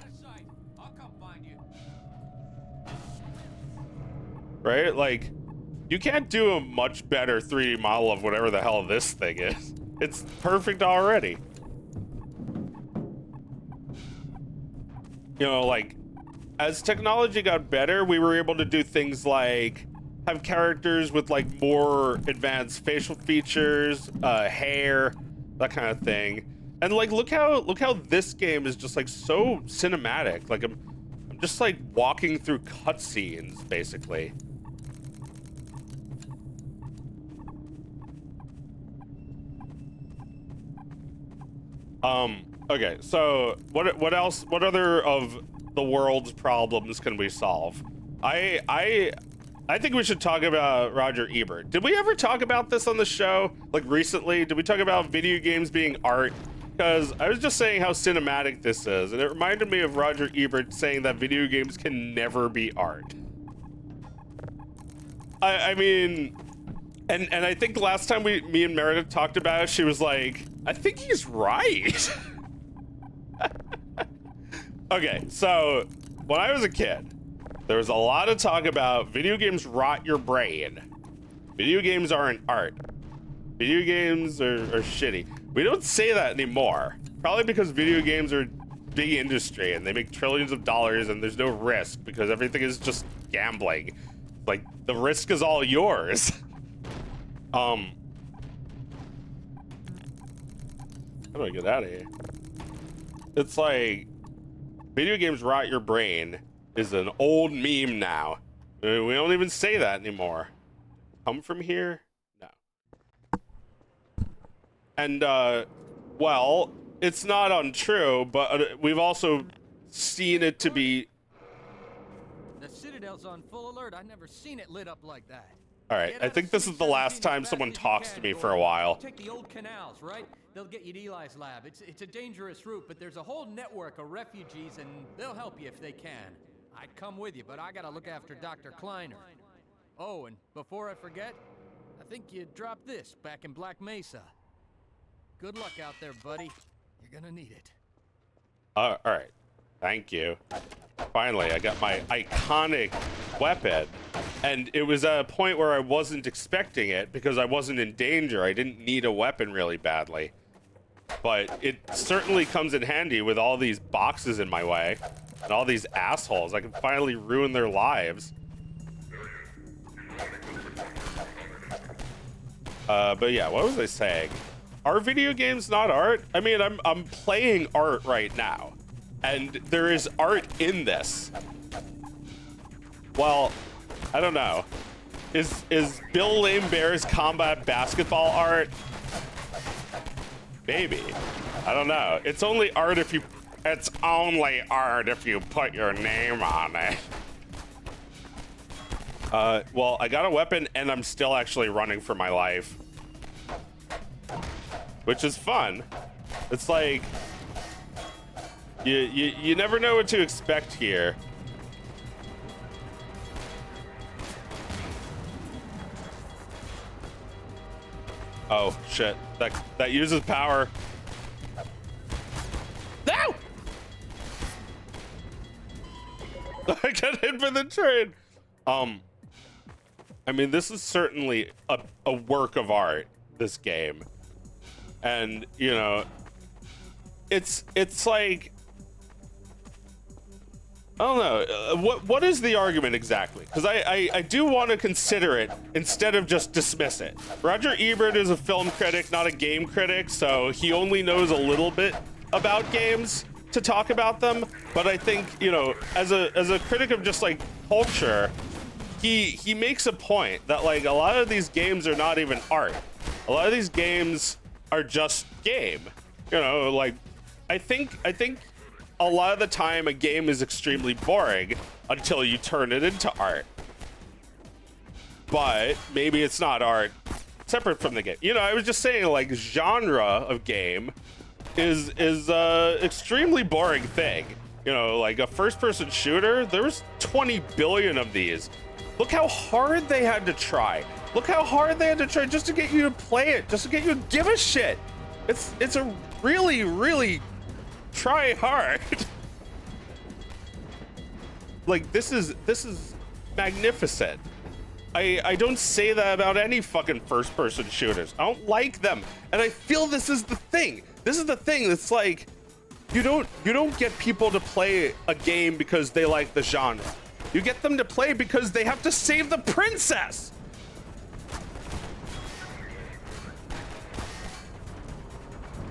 Right? Like, you can't do a much better 3D model of whatever the hell this thing is. It's perfect already. You know, like, as technology got better, we were able to do things like have characters with like more advanced facial features, hair, that kind of thing. And like, look how this game is just like so cinematic. Like, I'm just like walking through cutscenes, basically. Okay, so what else? What other of the world's problems can we solve? I I think we should talk about Roger Ebert. Did we ever talk about this on the show? Like recently? Did we talk about video games being art? Because I was just saying how cinematic this is, and it reminded me of Roger Ebert saying that video games can never be art. I mean, and I think last time me and Meredith talked about it, she was like, I think he's right. Okay, so when I was a kid, there was a lot of talk about video games rot your brain. Video games aren't art. Video games are shitty. We don't say that anymore. Probably because video games are big industry and they make trillions of dollars and there's no risk because everything is just gambling. Like, the risk is all yours. How do I get out of here? It's like, video games rot your brain is an old meme now. We don't even say that anymore. Come from here? No. And, well, it's not untrue, but we've also seen it to be... The Citadel's on full alert. I've never seen it lit up like that. All right, I think this is the last time someone talks to me for a while. Take the old canals, right? They'll get you to Eli's lab. It's a dangerous route, but there's a whole network of refugees, and they'll help you if they can. I'd come with you, but I gotta look after Dr. Kleiner. Oh, and before I forget, I think you dropped this back in Black Mesa. Good luck out there, buddy. You're gonna need it. All right, thank you. Finally, I got my iconic weapon, and it was at a point where I wasn't expecting it because I wasn't in danger. I didn't need a weapon really badly, but it certainly comes in handy with all these boxes in my way and all these assholes. I can finally ruin their lives. But yeah, what was I saying? Are video games not art? I mean, I'm playing art right now. And there is art in this. Well, I don't know. Is Bill Laimbear's combat basketball art? Maybe. I don't know. It's only art if you put your name on it. Well, I got a weapon and I'm still actually running for my life. Which is fun. It's like you never know what to expect here. Oh shit! That uses power. No! I got hit by the train. I mean, this is certainly a work of art. This game, and you know, it's like. I don't know. What is the argument exactly? Because I do want to consider it instead of just dismiss it. Roger Ebert is a film critic, not a game critic, so he only knows a little bit about games to talk about them. But I think, you know, as a critic of just like culture, he makes a point that like a lot of these games are not even art. A lot of these games are just game. You know, like I think a lot of the time a game is extremely boring until you turn it into art. But maybe it's not art separate from the game. You know, I was just saying like genre of game is extremely boring thing. You know, like a first person shooter, there's 20 billion of these. Look how hard they had to try. Look how hard they had to try just to get you to play it, just to get you to give a shit. It's a really try hard. Like this is magnificent. I don't say that about any fucking first person shooters. I don't like them. And I feel this is the thing. This is the thing that's like you don't get people to play a game because they like the genre. You get them to play because they have to save the princess.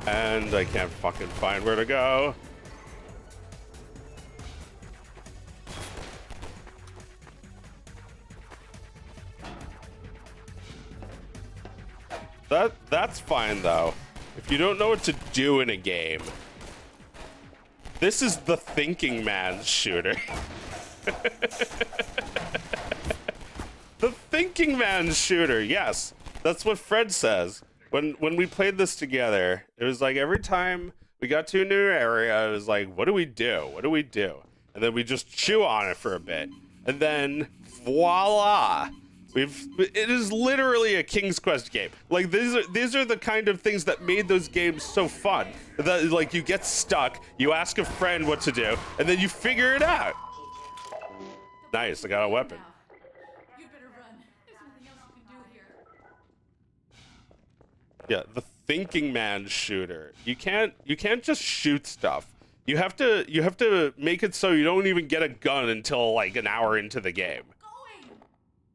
And I can't fucking find where to go. That's fine though. If you don't know what to do in a game, this is the thinking man's shooter. thinking man's shooter. Yes, that's what Fred says. When we played this together, it was like every time we got to a new area, it was like, what do we do? What do we do? And then we just chew on it for a bit, and then voila, it is literally a King's Quest game. Like these are the kind of things that made those games so fun. That like you get stuck, you ask a friend what to do, and then you figure it out. Nice, I got a weapon. You better run. There's nothing else you can do here. Yeah, the thinking man shooter. You can't just shoot stuff. You have to make it so you don't even get a gun until like an hour into the game.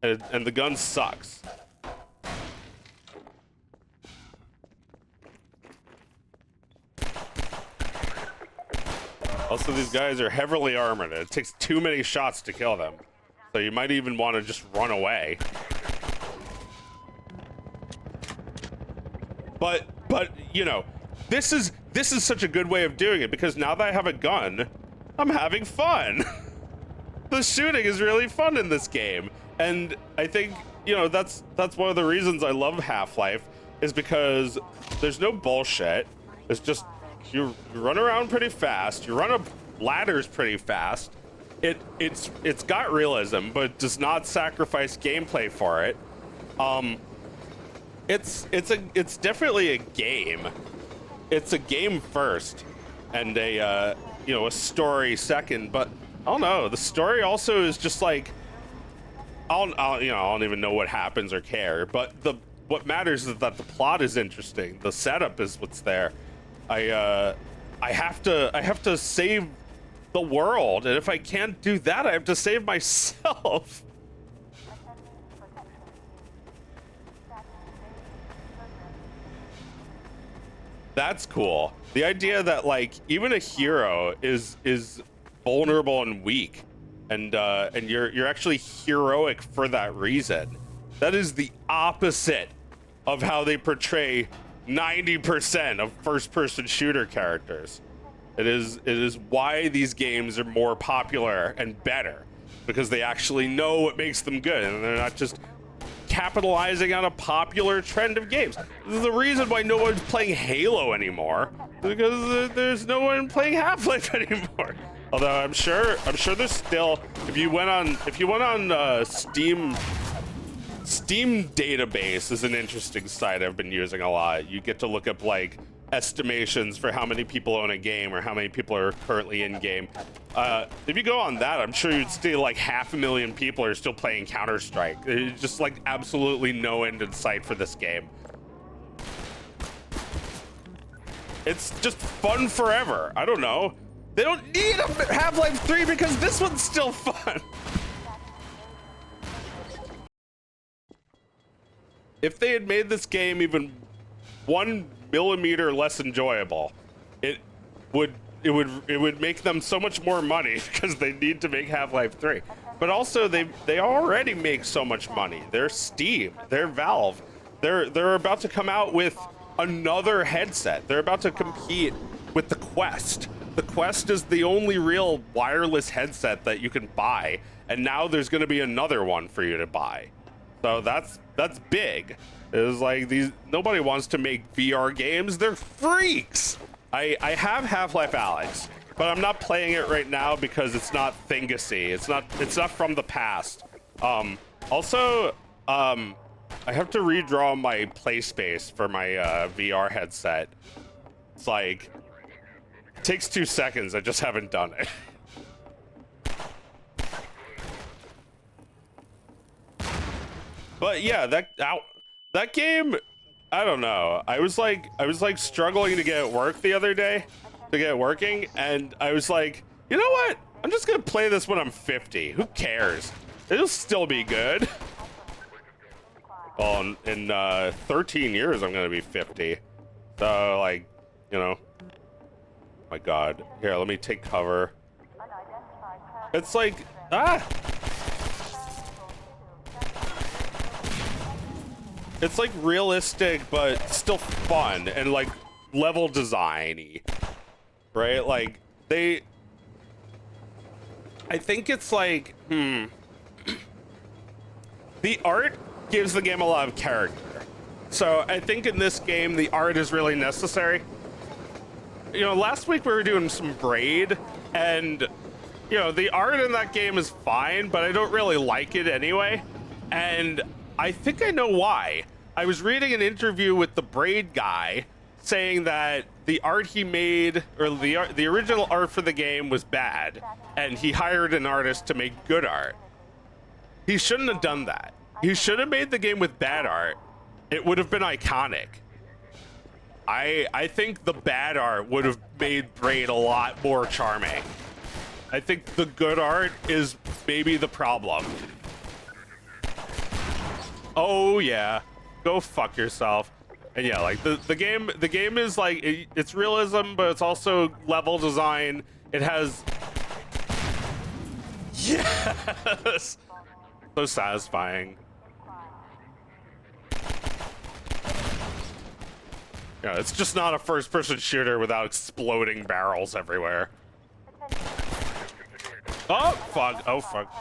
And the gun sucks. Also, these guys are heavily armored. It takes too many shots to kill them. So you might even want to just run away. But you know, this is such a good way of doing it, because now that I have a gun, I'm having fun. The shooting is really fun in this game. And I think, you know, that's one of the reasons I love Half-Life, is because there's no bullshit. It's just you run around pretty fast, you run up ladders pretty fast. It's got realism, but does not sacrifice gameplay for it. It's definitely a game. It's a game first, and a you know, a story second. But I don't know. The story also is just like, I don't even know what happens or care. But what matters is that the plot is interesting. The setup is what's there. I have to save the world, and if I can't do that, I have to save myself. That's cool. The idea that like even a hero is vulnerable and weak, and you're actually heroic for that reason. That is the opposite of how they portray 90% of first-person shooter characters. It is why these games are more popular and better, because they actually know what makes them good, and they're not just capitalizing on a popular trend of games. This is the reason why no one's playing Halo anymore, because there's no one playing Half-Life anymore. Although I'm sure there's still, if you went on Steam database is an interesting site I've been using a lot. You get to look up like estimations for how many people own a game or how many people are currently in game. If you go on that, I'm sure you'd see like 500,000 people are still playing Counter-Strike. There's just like absolutely no end in sight for this game. It's just fun forever. I don't know. They don't need a Half-Life 3 because this one's still fun. If they had made this game even 1 millimeter less enjoyable, it would make them so much more money, because they need to make Half-Life 3. But also they already make so much money. They're Steam, they're Valve. They're about to come out with another headset. They're about to compete with the Quest. The Quest is the only real wireless headset that you can buy, and now there's going to be another one for you to buy. So that's big. It's like nobody wants to make VR games. They're freaks. I have Half-Life Alyx, but I'm not playing it right now because it's not Thingusy. It's not from the past. Also, I have to redraw my play space for my VR headset. It's like, it takes 2 seconds. I just haven't done it. But yeah, that game, I don't know. I was like struggling to get it work the other day, to get it working, and I was like, you know what? I'm just gonna play this when I'm 50. Who cares? It'll still be good. Well, in 13 years, I'm gonna be 50. So like, you know, my God. Here, let me take cover. It's like, it's like realistic, but still fun and like level design-y, right? Like I think it's like, the art gives the game a lot of character. So I think in this game, the art is really necessary. You know, last week we were doing some Braid, and, you know, the art in that game is fine, but I don't really like it anyway. And I think I know why. I was reading an interview with the Braid guy saying that the art he made, or the original art for the game was bad, and he hired an artist to make good art. He shouldn't have done that. He should have made the game with bad art. It would have been iconic. I think the bad art would have made Braid a lot more charming. I think the good art is maybe the problem. Oh yeah, go fuck yourself. And yeah, like the game is like it's realism, but it's also level design. It has yes, so satisfying. Yeah, it's just not a first-person shooter without exploding barrels everywhere. Oh fuck! Oh fuck!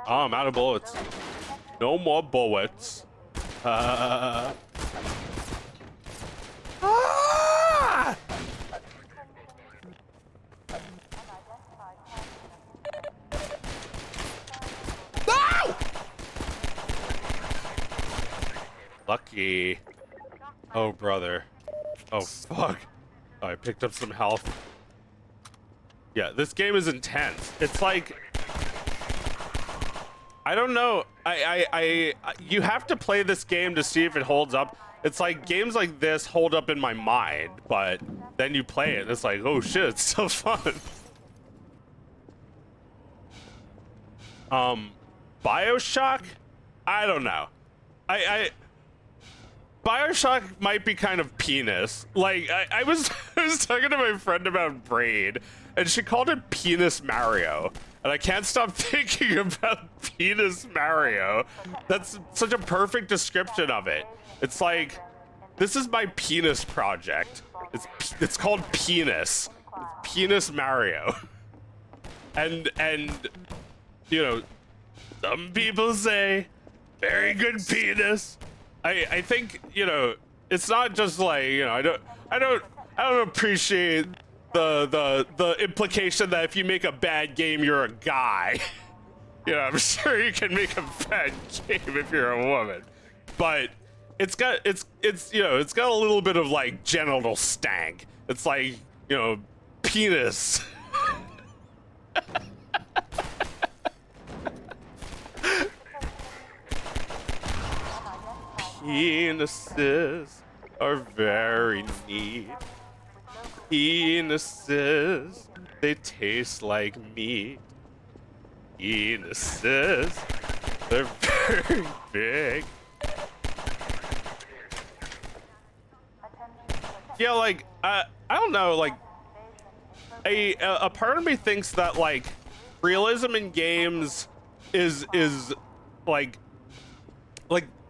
Oh, I'm out of bullets. No more bullets. Ah! No! Lucky. Oh, brother. Oh, fuck. Oh, I picked up some health. Yeah, this game is intense. It's like... I don't know. You have to play this game to see if it holds up. It's like games like this hold up in my mind, but then you play it and it's like, oh shit, it's so fun. BioShock? I don't know. BioShock might be kind of penis. Like, I was talking to my friend about Braid, and she called it Penis Mario. And I can't stop thinking about Penis Mario. That's such a perfect description of it. It's like, this is my penis project. It's called Penis. It's Penis Mario. And you know, some people say, very good penis. I think, you know, it's not just like, you know, I don't appreciate the implication that if you make a bad game, you're a guy. You know, I'm sure you can make a bad game if you're a woman, but it's got you know, it's got a little bit of like genital stank. It's like, you know, penis. Penises are very neat. Penises, they taste like meat. Penises, they're very big. Yeah, like, I don't know, like, a part of me thinks that, like, realism in games is like,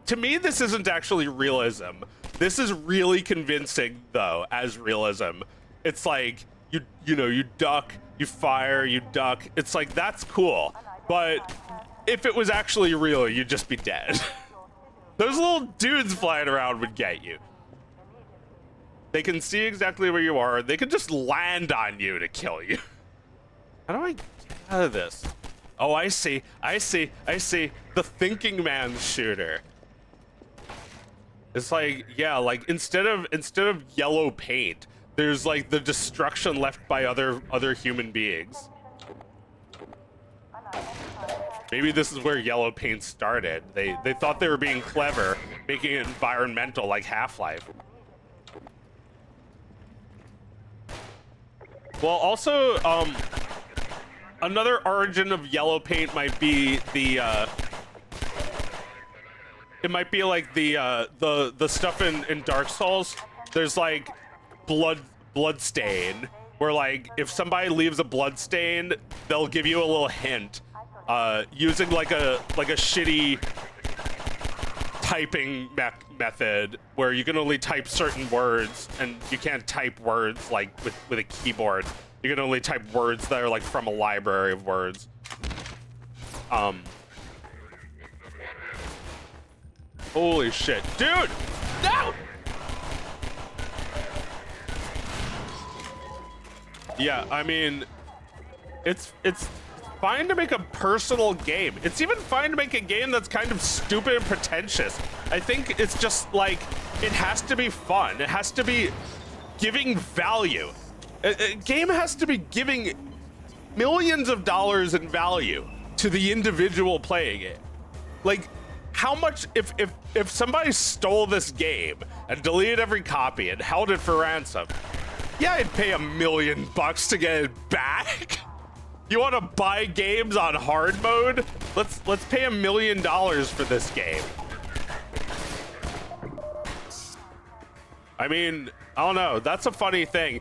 to me, this isn't actually realism. This is really convincing, though, as realism. It's like, you know, you duck, you fire, you duck. It's like, that's cool. But if it was actually real, you'd just be dead. Those little dudes flying around would get you. They can see exactly where you are. They could just land on you to kill you. How do I get out of this? Oh, I see. The thinking man's shooter. It's like, yeah, like instead of yellow paint, there's like the destruction left by other human beings. Maybe this is where yellow paint started. They thought they were being clever, making it environmental like Half-Life. Well, also, another origin of yellow paint might be the it might be like the stuff in Dark Souls. There's like blood stain, where like if somebody leaves a blood stain, they'll give you a little hint, using like a shitty typing method where you can only type certain words, and you can't type words like with a keyboard. You can only type words that are like from a library of words. Holy shit, dude! No! Yeah, I mean, it's fine to make a personal game. It's even fine to make a game that's kind of stupid and pretentious. I think it's just like, it has to be fun. It has to be giving value. A game has to be giving millions of dollars in value to the individual playing it. Like, how much, if somebody stole this game and deleted every copy and held it for ransom, yeah, I'd pay $1 million to get it back. You want to buy games on hard mode? Let's pay $1 million for this game. I mean, I don't know. That's a funny thing.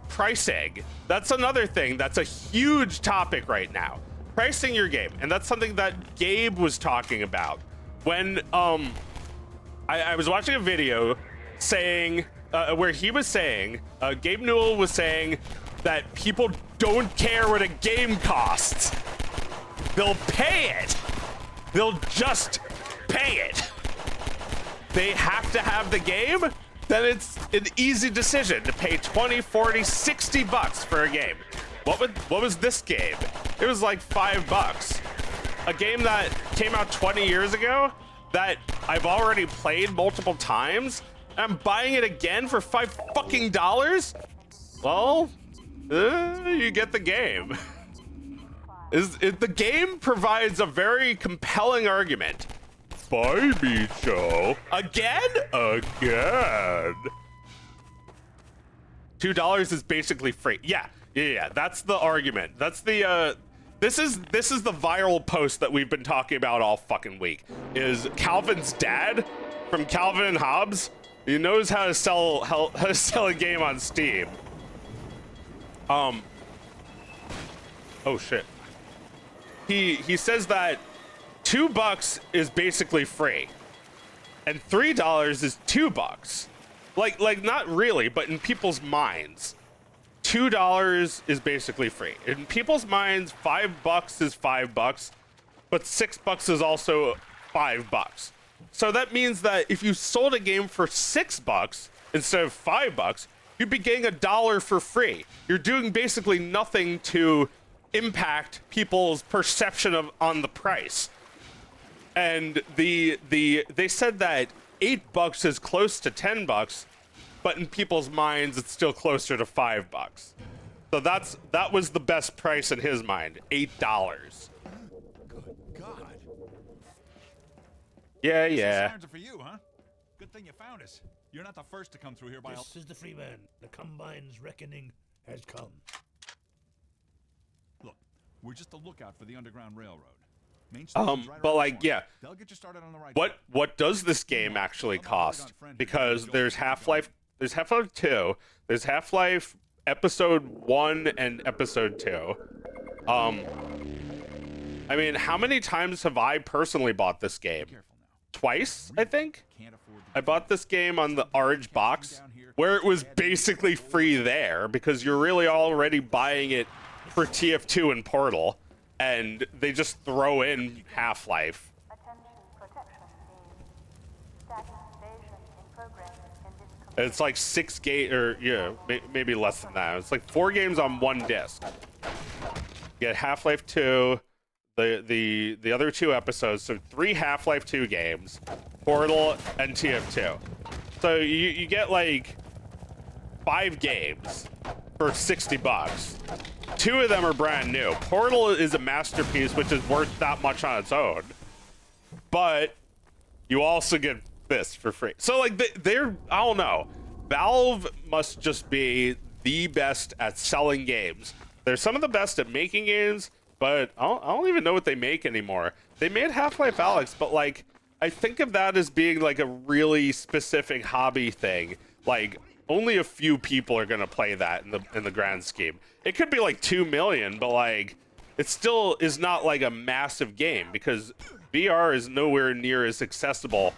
Pricing. That's another thing. That's a huge topic right now. Pricing your game, and that's something that Gabe was talking about when I was watching a video saying where he was saying Gabe Newell was saying that people don't care what a game costs. They'll pay it. They'll just pay it. They have to have the game. Then it's an easy decision to pay 20, 40, 60 bucks for a game. What was this game? It was like $5. A game that came out 20 years ago that I've already played multiple times. I'm buying it again for $5 fucking dollars? Well, you get the game. The game provides a very compelling argument. Buy me, Joe. Again? Again. $2 is basically free. Yeah, that's the argument. That's the this is the viral post that we've been talking about all fucking week. Is Calvin's dad from Calvin and Hobbes? He knows how to sell a game on Steam. Oh shit. He says that $2 is basically free, and $3 is $2. Like not really, but in people's minds, $2 is basically free. In people's minds, $5 is $5, but $6 is also $5. So that means that if you sold a game for $6 instead of $5, you'd be getting $1 for free. You're doing basically nothing to impact people's perception on the price. And they said that $8 is close to $10, but in people's minds it's still closer to $5. So that was the best price in his mind, $8. Good God. Yeah. Sirens are for you, huh? Good thing you found us. You're not the first to come through here by. This is the free man. The Combine's reckoning has come. Look, we're just a lookout for the Underground Railroad. But like, yeah. They'll get you started on the right. What does this game actually cost? Because there's Half-Life 2, there's Half-Life Episode 1 and Episode 2. I mean, how many times have I personally bought this game? Twice, I think. I bought this game on the Orange box, where it was basically free there, because you're really already buying it for TF2 and Portal, and they just throw in Half-Life. It's like 6 maybe less than that. It's like 4 games on one disc. You get Half-Life 2, the other 2 episodes, so 3 Half-Life 2 games, Portal, and TF2. So you get like 5 games for $60. 2 of them are brand new. Portal is a masterpiece, which is worth that much on its own. But you also get this for free. So like they're, I don't know. Valve must just be the best at selling games. They're some of the best at making games, but I don't even know what they make anymore. They made Half-Life Alyx, but like I think of that as being like a really specific hobby thing. Like only a few people are gonna play that in the grand scheme. It could be like 2 million, but like it still is not like a massive game because VR is nowhere near as accessible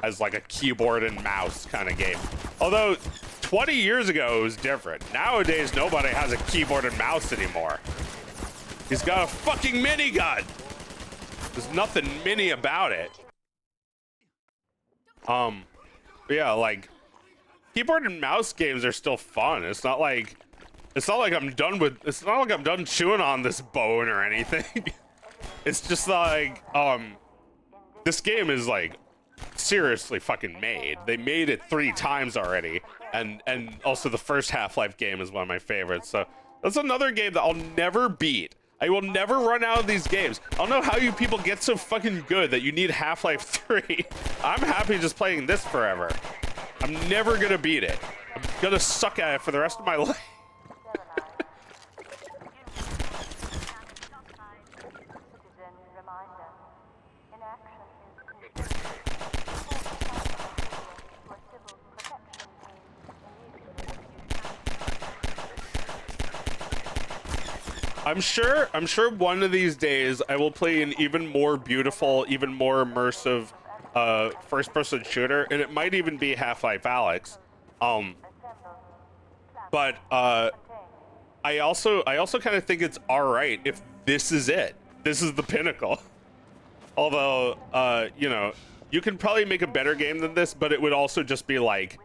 as like a keyboard and mouse kind of game. Although 20 years ago it was different. Nowadays nobody has a keyboard and mouse anymore. He's got a fucking minigun. There's nothing mini about it. Yeah, like keyboard and mouse games are still fun. It's not like I'm done chewing on this bone or anything. It's just like this game is like seriously fucking made. They made it 3 times already, and also the first Half-Life game is one of my favorites. So that's another game that I'll never beat. I will never run out of these games. I don't know how you people get so fucking good that you need Half-Life 3. I'm happy just playing this forever. I'm never gonna beat it. I'm gonna suck at it for the rest of my life. I'm sure one of these days I will play an even more beautiful, even more immersive first-person shooter, and it might even be Half-Life Alyx. But I also kind of think it's all right if this is it. This is the pinnacle. Although you know, you can probably make a better game than this, but it would also just be like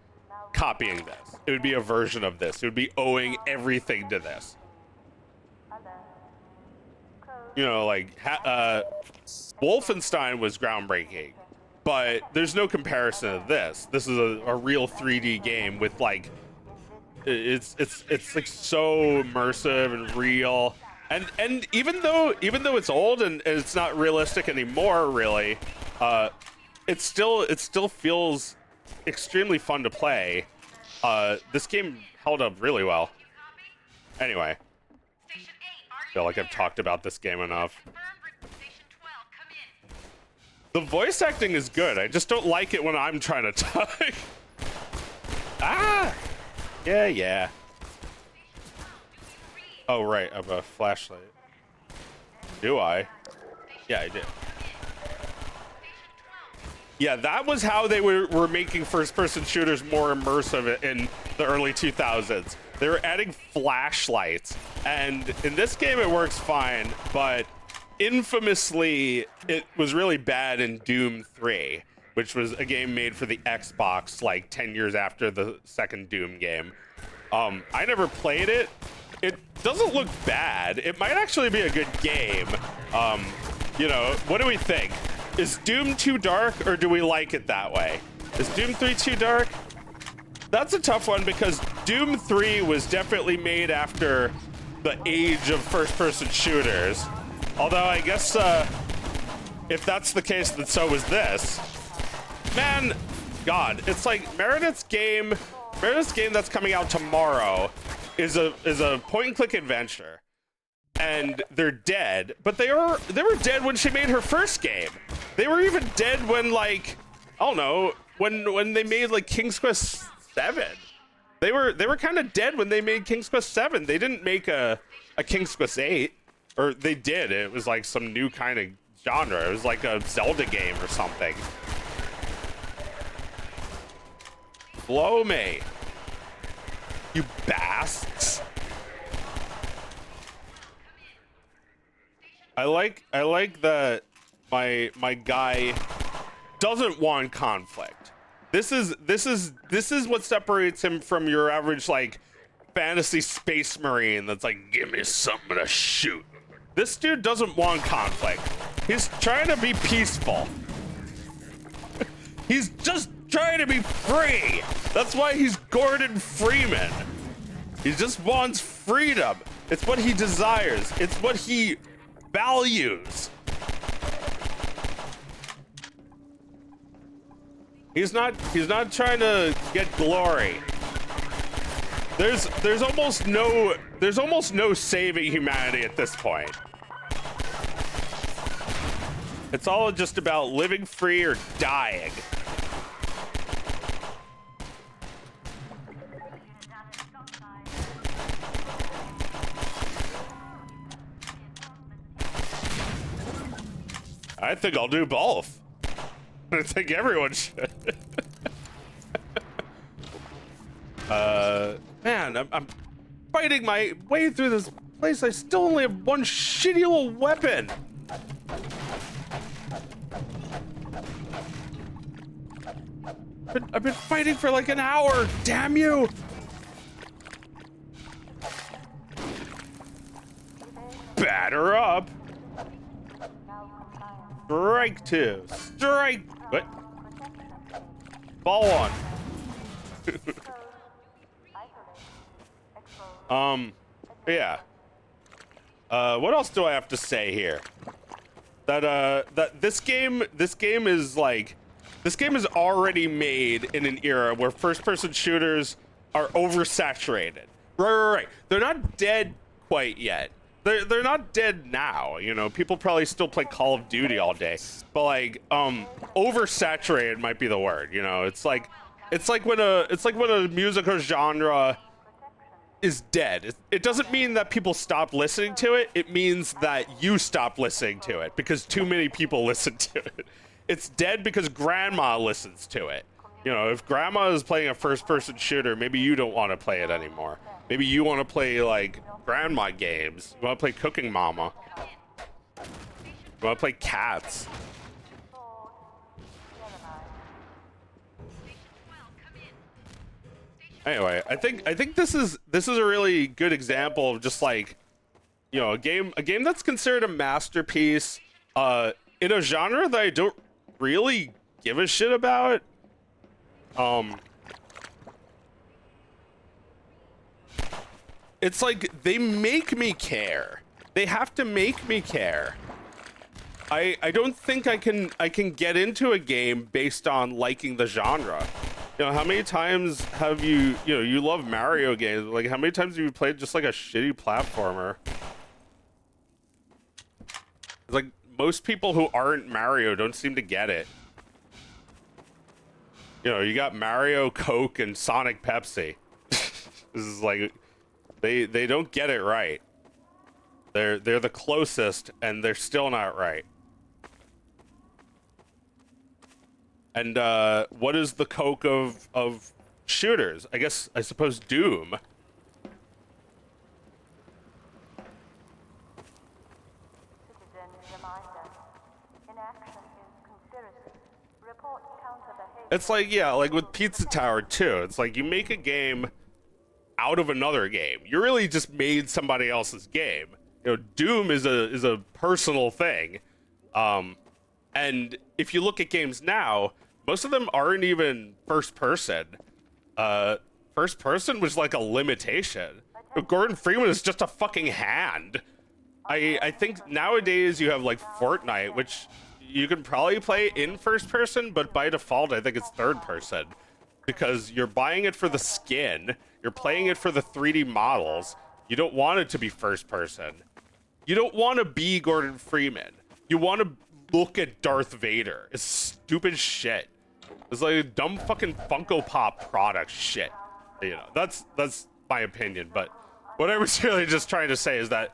copying this. It would be a version of this. It would be owing everything to this. You know, like Wolfenstein was groundbreaking, but there's no comparison to this. This is a real 3D game with like it's like so immersive and real. And even though it's old and it's not realistic anymore, really, it still feels extremely fun to play. This game held up really well. Anyway. I feel like I've talked about this game enough. The voice acting is good. I just don't like it when I'm trying to talk. Ah! Yeah. Oh, right. I have a flashlight. Do I? Yeah, I did. Yeah, that was how they were making first-person shooters more immersive in the early 2000s. They were adding flashlights, and in this game it works fine, but infamously it was really bad in Doom 3, which was a game made for the Xbox like 10 years after the second Doom game. I never played it. It doesn't look bad. It might actually be a good game. You know, what do we think? Is Doom too dark, or do we like it that way? Is Doom 3 too dark? That's a tough one, because Doom 3 was definitely made after the age of first-person shooters. Although I guess if that's the case, then so was this. Man, God, it's like Meredith's game that's coming out tomorrow is a point-and-click adventure, and they're dead. But they were dead when she made her first game. They were even dead when, like, I don't know, when they made like King's Quest 7. They were kind of dead when they made King's Quest 7. They didn't make a King's Quest 8, or they did. It was like some new kind of genre. It was like a Zelda game or something. Blow me, you bastards. I like that my guy doesn't want conflict. This is what separates him from your average like fantasy space marine that's like, give me something to shoot. This dude doesn't want conflict. He's trying to be peaceful. He's just trying to be free. That's why he's Gordon Freeman. He just wants freedom. It's what he desires. It's what he values. He's not trying to get glory. There's almost no saving humanity at this point. It's all just about living free or dying. I think I'll do both. I think everyone should. Man, I'm fighting my way through this place. I still only have one shitty little weapon. I've been fighting for like an hour. Damn you! Batter up. Strike two. Strike. What? Ball one. Yeah. What else do I have to say here? That this game is like, this game is already made in an era where first-person shooters are oversaturated. Right. They're not dead quite yet. They're not dead now. You know, people probably still play Call of Duty all day, but like, oversaturated might be the word. You know, it's like when a musical genre is dead. It doesn't mean that people stop listening to it. It means that you stop listening to it because too many people listen to it. It's dead because grandma listens to it. You know, if grandma is playing a first-person shooter, maybe you don't want to play it anymore. Maybe you want to play like grandma games. You want to play Cooking Mama. You want to play Cats. Anyway, I think this is a really good example of just like, you know, a game that's considered a masterpiece in a genre that I don't really give a shit about. It's like they make me care. They have to make me care. I don't think I can get into a game based on liking the genre. You know, how many times have you love Mario games, like how many times have you played just like a shitty platformer? It's like most people who aren't Mario don't seem to get it. You know, you got Mario, Coke, and Sonic Pepsi. This is like, they don't get it right. They're the closest, and they're still not right. And what is the Coke of shooters? I suppose Doom. It's like, yeah, like with Pizza Tower too. It's like you make a game out of another game. You really just made somebody else's game. You know, Doom is a personal thing. And if you look at games now, most of them aren't even first person. First person was like a limitation. Gordon Freeman is just a fucking hand. I think nowadays you have like Fortnite, which you can probably play in first person, but by default I think it's third person. Because you're buying it for the skin, you're playing it for the 3D models, you don't want it to be first person. You don't want to be Gordon Freeman. You want to look at Darth Vader. It's stupid shit. It's like a dumb fucking Funko Pop product shit. You know, that's my opinion, but what I was really just trying to say is that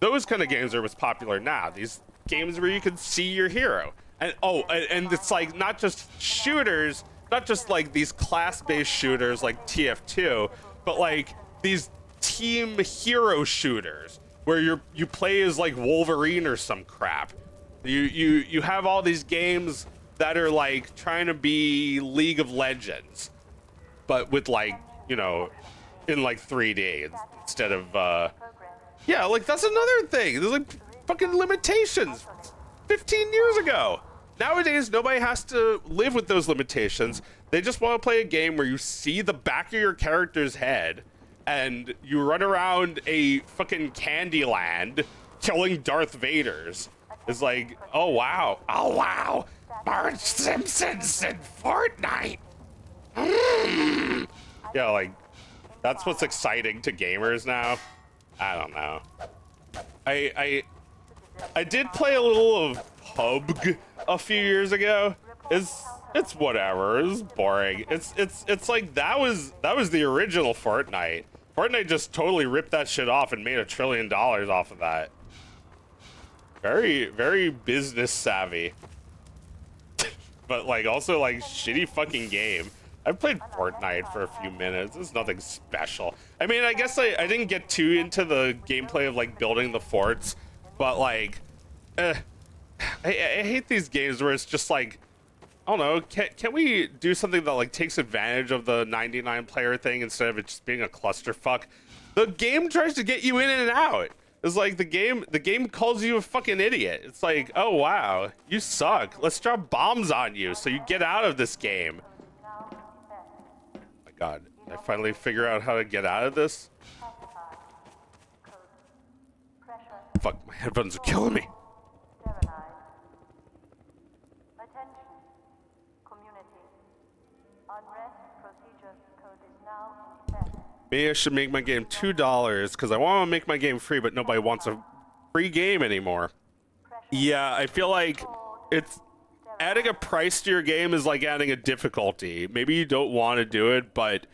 those kind of games are what's popular now. These games where you can see your hero. And and it's like not just shooters, not just like these class-based shooters like TF2, but like these team hero shooters where you play as like Wolverine or some crap. You have all these games that are like trying to be League of Legends, but with like, you know, in like 3D instead of yeah, like that's another thing. There's like fucking limitations 15 years ago. Nowadays, nobody has to live with those limitations. They just want to play a game where you see the back of your character's head and you run around a fucking candy land killing Darth Vaders. It's like, oh wow, Marge Simpson's in Fortnite. Yeah, like that's what's exciting to gamers now. I don't know. I did play a little of PUBG a few years ago. It's whatever. It was boring. It's like that was the original Fortnite. Fortnite just totally ripped that shit off and made $1 trillion off of that. Very, very business savvy. But like also like shitty fucking game. I've played Fortnite for a few minutes. It's nothing special. I mean, I guess I didn't get too into the gameplay of like building the forts, but like, I hate these games where it's just like I don't know. Can we do something that like takes advantage of the 99 player thing instead of it just being a clusterfuck? The game tries to get you in and out. It's like the game calls you a fucking idiot. It's like, oh wow, you suck. Let's drop bombs on you so you get out of this game. Oh my god, did I finally figure out how to get out of this? Fuck, my headphones are killing me. Maybe I should make my game $2 because I want to make my game free, but nobody wants a free game anymore. Yeah, I feel like it's adding a price to your game is like adding a difficulty. Maybe you don't want to do it, but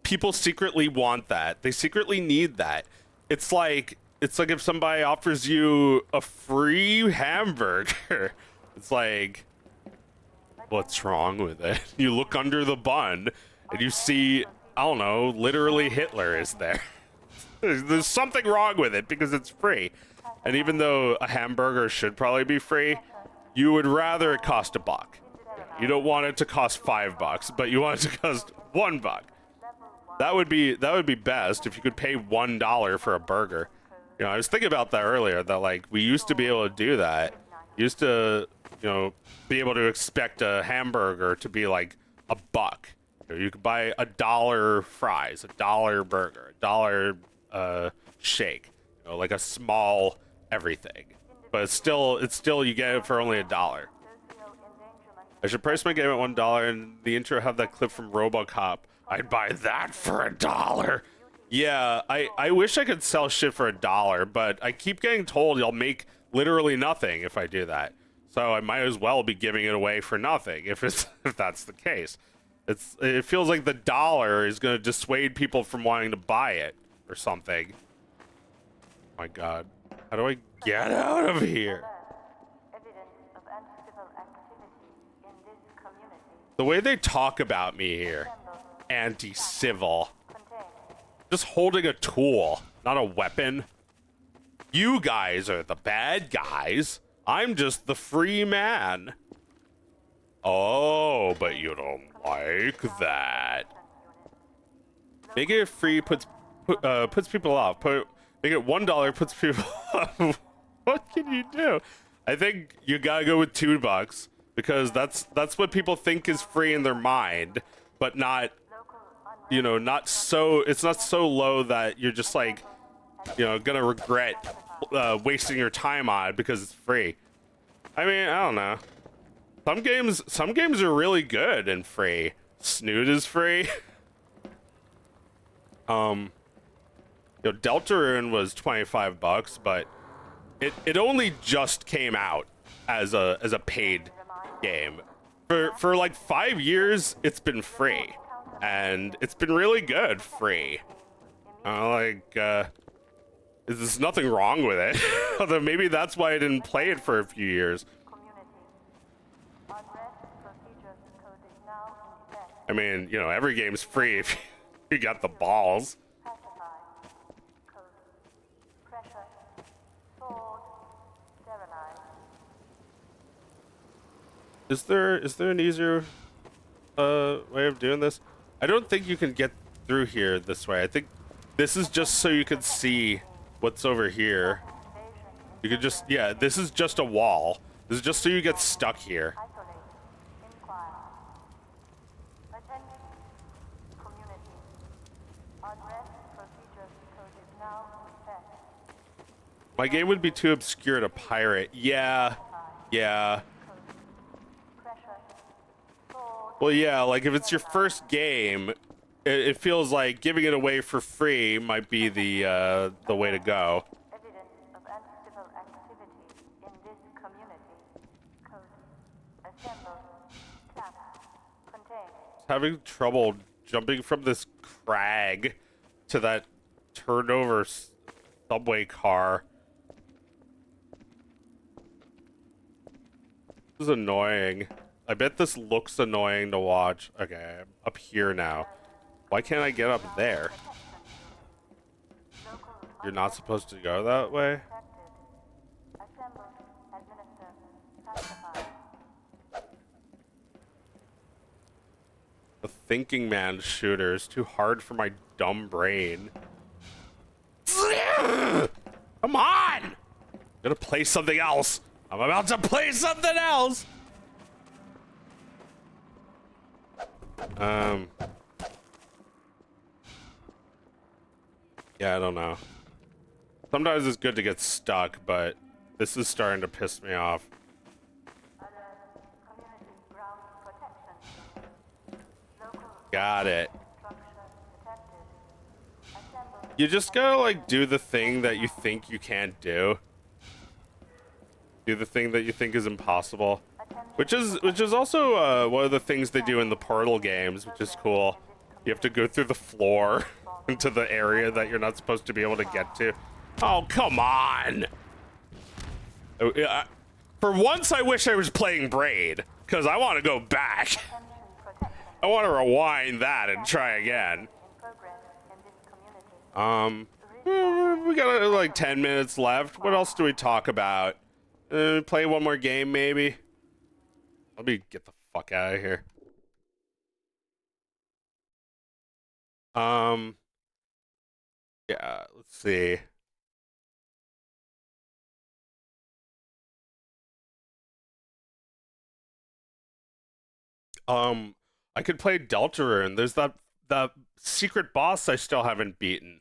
people secretly want that. They secretly need that. It's like if somebody offers you a free hamburger. It's like, what's wrong with it? You look under the bun and you see, I don't know, literally Hitler is there. There's something wrong with it because it's free. And even though a hamburger should probably be free, you would rather it cost $1. You don't want it to cost $5, but you want it to cost $1. That would be best if you could pay $1 for a burger. You know, I was thinking about that earlier, that like we used to be able to do that. Used to, you know, be able to expect a hamburger to be like $1. You could buy $1 fries, $1 burger, $1 shake, you know, like a small everything. But it's still you get it for only $1. I should price my game at $1 and the intro have that clip from RoboCop. I'd buy that for $1. Yeah, I wish I could sell shit for $1, but I keep getting told I'll make literally nothing if I do that. So I might as well be giving it away for nothing if that's the case. It feels like the dollar is going to dissuade people from wanting to buy it or something. Oh my god. How do I get out of here? The way they talk about me here, anti-civil. Just holding a tool, not a weapon. You guys are the bad guys. I'm just the free man. Oh, but you don't like that. Make it free puts people off. Make it $1 puts people off. What can you do? I think you gotta go with $2 because that's what people think is free in their mind, but not, you know, not so, it's not so low that you're just like, you know, gonna regret wasting your time on it because it's free. I mean, I don't know. Some games are really good and free. Snoot is free. You know, Deltarune was $25, but it only just came out as a paid game. For like 5 years, it's been free, and it's been really good free. There's nothing wrong with it. Although maybe that's why I didn't play it for a few years. I mean, you know, every game's free if you got the balls. Is there an easier way of doing this? I don't think you can get through here this way. I think this is just so you can see what's over here. You could just, yeah, this is just a wall. This is just so you get stuck here. My game would be too obscure to pirate. Yeah. Well, yeah, like if it's your first game, it feels like giving it away for free might be the way to go. Having trouble jumping from this crag to that turned over subway car. This is annoying. I bet this looks annoying to watch. Okay, I'm up here now. Why can't I get up there? You're not supposed to go that way? The thinking man's shooter is too hard for my dumb brain. Come on! I'm gonna play something else. I'm about to play something else. Yeah, I don't know. Sometimes it's good to get stuck, but this is starting to piss me off. Got it. You just gotta like do the thing that you think you can't do. Do the thing that you think is impossible. Which is also one of the things they do in the Portal games, which is cool. You have to go through the floor into the area that you're not supposed to be able to get to. Oh, come on! For once, I wish I was playing Braid, because I want to go back. I want to rewind that and try again. We got like 10 minutes left. What else do we talk about? Play one more game, maybe? Let me get the fuck out of here. Yeah, let's see. I could play Deltarune. There's that secret boss I still haven't beaten.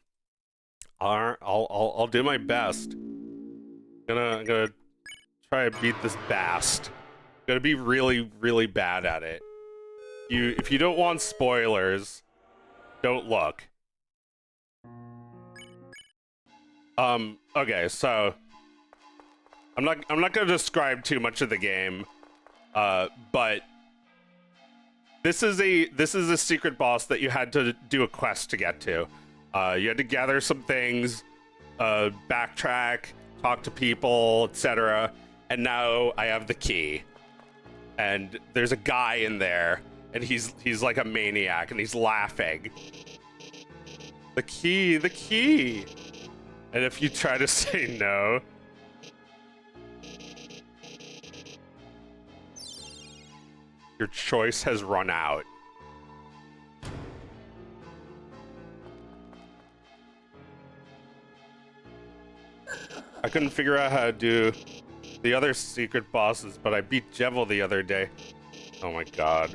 I'll do my best. I'm gonna try to beat this bast. Gonna be really, really bad at it. If you don't want spoilers, don't look. Okay, so I'm not gonna describe too much of the game, but this is a secret boss that you had to do a quest to get to. You had to gather some things, backtrack, talk to people, etc. And now I have the key. And there's a guy in there, and he's like a maniac, and he's laughing. The key, the key. And if you try to say no, your choice has run out. I couldn't figure out how to do the other secret bosses, but I beat Jevil the other day. Oh my god.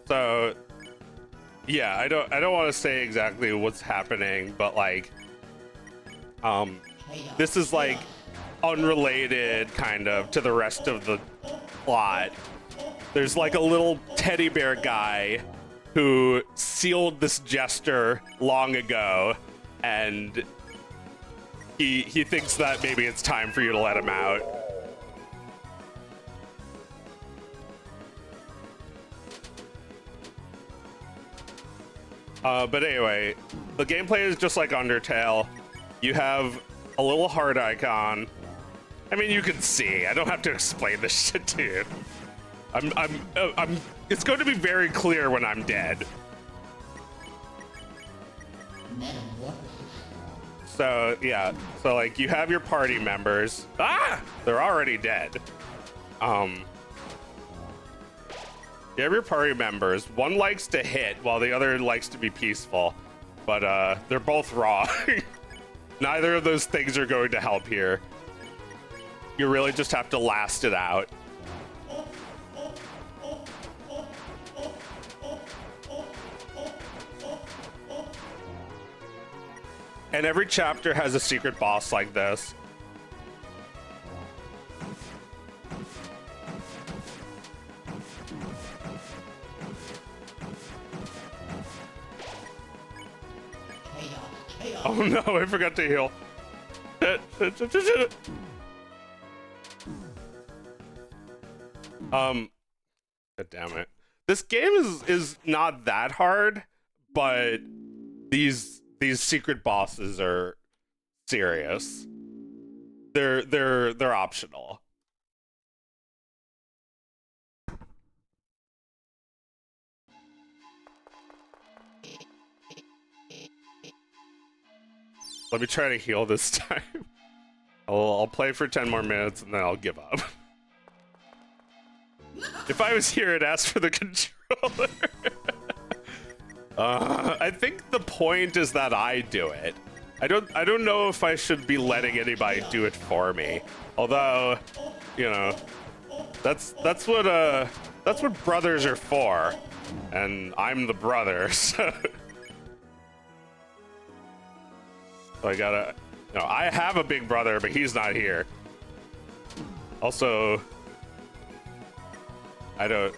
So yeah, I don't want to say exactly what's happening, but like this is like unrelated kind of to the rest of the plot. There's like a little teddy bear guy who sealed this jester long ago, and he thinks that maybe it's time for you to let him out. But anyway, the gameplay is just like Undertale. You have a little heart icon. I mean, you can see. I don't have to explain this shit to you. It's going to be very clear when I'm dead. So yeah, so like you have your party members. Ah, they're already dead. You have your party members. One likes to hit while the other likes to be peaceful, but they're both wrong. Neither of those things are going to help here. You really just have to last it out. And every chapter has a secret boss like this. Oh no, I forgot to heal. God damn it. This game is not that hard, but these secret bosses are serious. They're optional. Let me try to heal this time. I'll play for 10 more minutes and then I'll give up. If I was here, I'd ask for the controller. I think the point is that I do it. I don't know if I should be letting anybody do it for me. Although, you know, that's what brothers are for, and I'm the brother. So, I gotta. No, I have a big brother, but he's not here. Also, I don't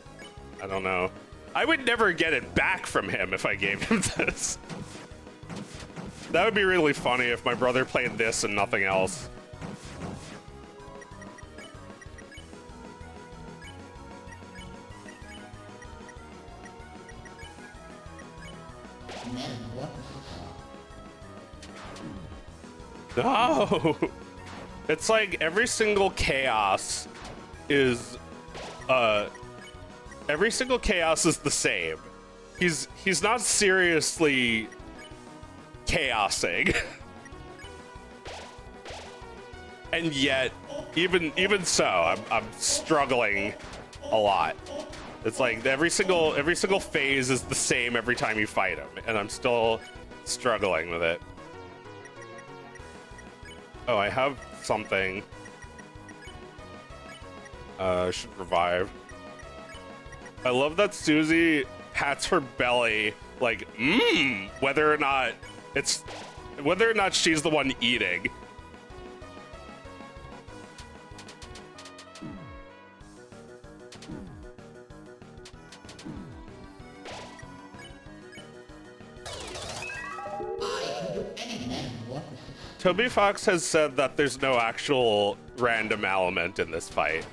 know. I would never get it back from him if I gave him this. That would be really funny if my brother played this and nothing else. No! It's like every single chaos is the same. He's not seriously chaosing. And yet, even so, I'm struggling a lot. It's like every single phase is the same every time you fight him, and I'm still struggling with it. Oh, I have something. Should revive. I love that Susie pats her belly like, whether or not she's the one eating. Toby Fox has said that there's no actual random element in this fight,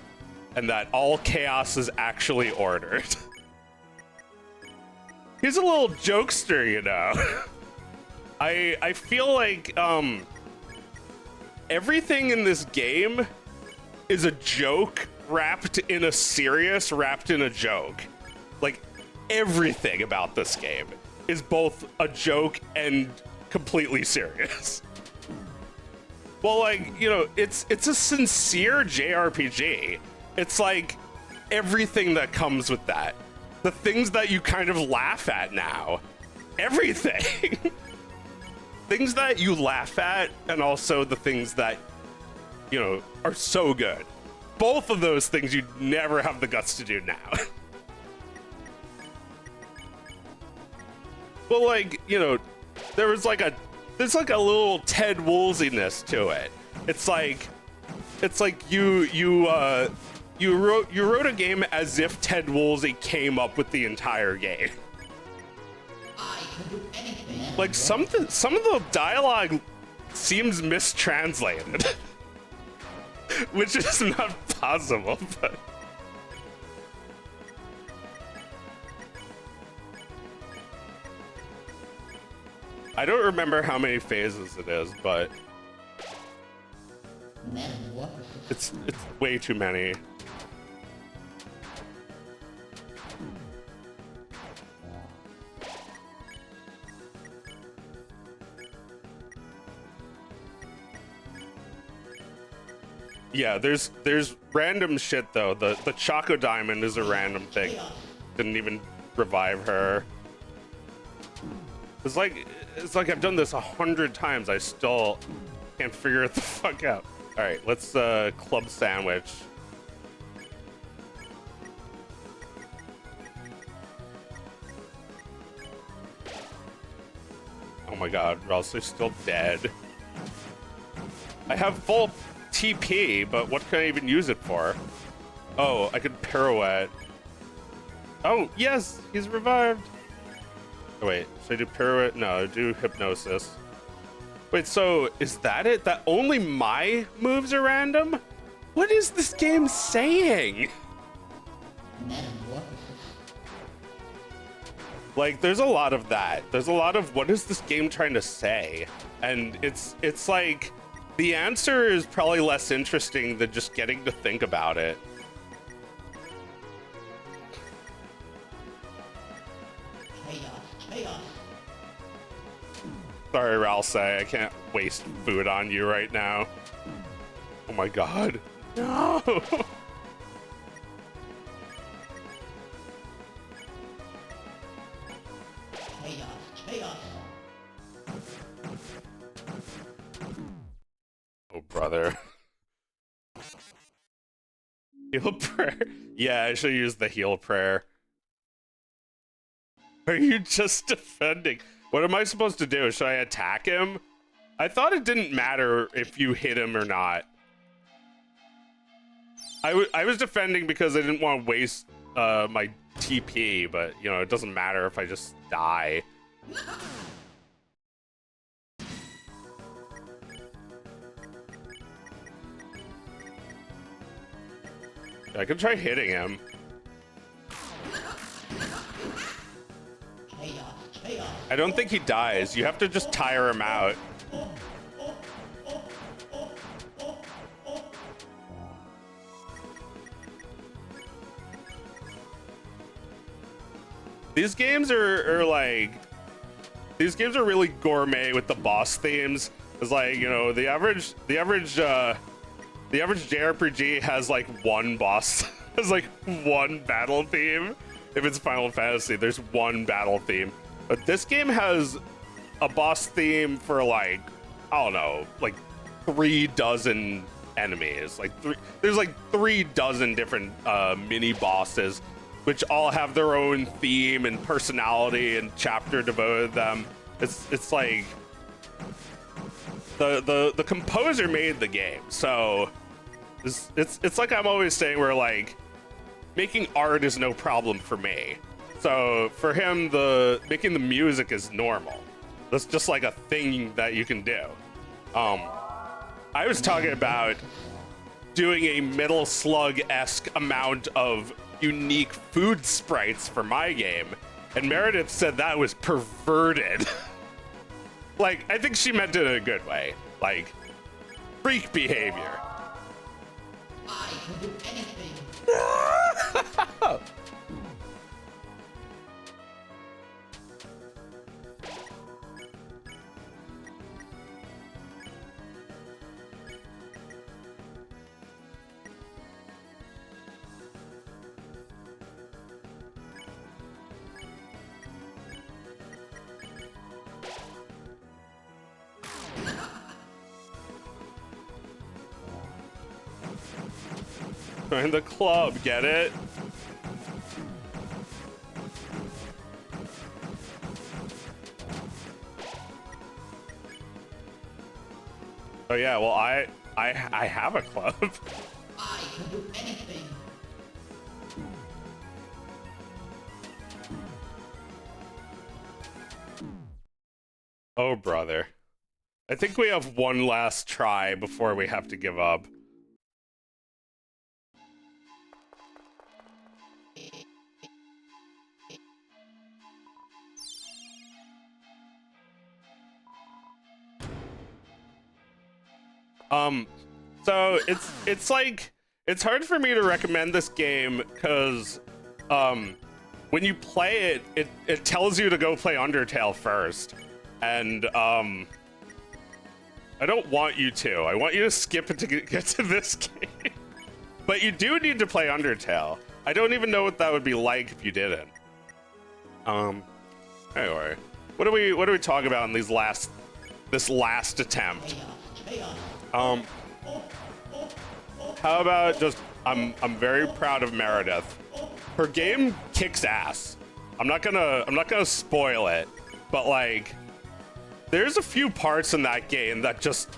and that all chaos is actually ordered. He's a little jokester, you know. I feel like everything in this game is a joke wrapped in a serious, wrapped in a joke. Like, everything about this game is both a joke and completely serious. Well, like, you know, it's a sincere JRPG. It's like everything that comes with that. The things that you kind of laugh at now. Everything. Things that you laugh at, and also the things that, you know, are so good. Both of those things you'd never have the guts to do now. Well, like, you know, there's like a little Ted Woolsiness to it. It's like you wrote a game as if Ted Woolsey came up with the entire game. Like some of the dialogue seems mistranslated, which is not possible. But I don't remember how many phases it is, but it's way too many. Yeah, there's random shit though. The Choco Diamond is a random thing. Didn't even revive her. It's like I've done this 100 times. I still can't figure it the fuck out. All right, let's club sandwich. Oh my god, or else they're still dead. I have full TP, but what can I even use it for? Oh, I could pirouette. Oh, yes, he's revived. Oh, wait, should I do pirouette? No, do hypnosis. Wait, so is that it? That only my moves are random? What is this game saying? Like, there's a lot of that. There's a lot of what is this game trying to say? And it's like the answer is probably less interesting than just getting to think about it. Sorry, Ralsei, I can't waste food on you right now. Oh my god. No! Oh, brother. Heal prayer? Yeah, I should use the heal prayer. Are you just defending? What am I supposed to do? Should I attack him? I thought it didn't matter if you hit him or not. I was defending because I didn't want to waste my TP, but, you know, it doesn't matter if I just die. I can try hitting him. I don't think he dies. You have to just tire him out. These games are like... These games are really gourmet with the boss themes. It's like, you know, the average JRPG has like one boss, has like one battle theme. If it's Final Fantasy, there's one battle theme. But this game has a boss theme for like, I don't know, like 36 enemies. Like there's like 36 different mini bosses, which all have their own theme and personality and chapter devoted to them. It's like the composer made the game, so it's like I'm always saying, where like making art is no problem for me. So for him, making the music is normal. That's just like a thing that you can do. I was talking about doing a Metal Slug-esque amount of unique food sprites for my game, and Meredith said that was perverted. Like, I think she meant it in a good way. Like, freak behavior. I can do anything. Join the club, get it? Oh yeah, well I have a club. I can do anything. Oh brother. I think we have one last try before we have to give up. So it's like, it's hard for me to recommend this game because when you play it, it tells you to go play Undertale first, and I don't want you to. I want you to skip it to get to this game. But you do need to play Undertale. I don't even know what that would be like if you didn't. Anyway, what do we talk about in this last attempt? How about just, I'm very proud of Meredith. Her game kicks ass. I'm not gonna spoil it, but like, there's a few parts in that game that just,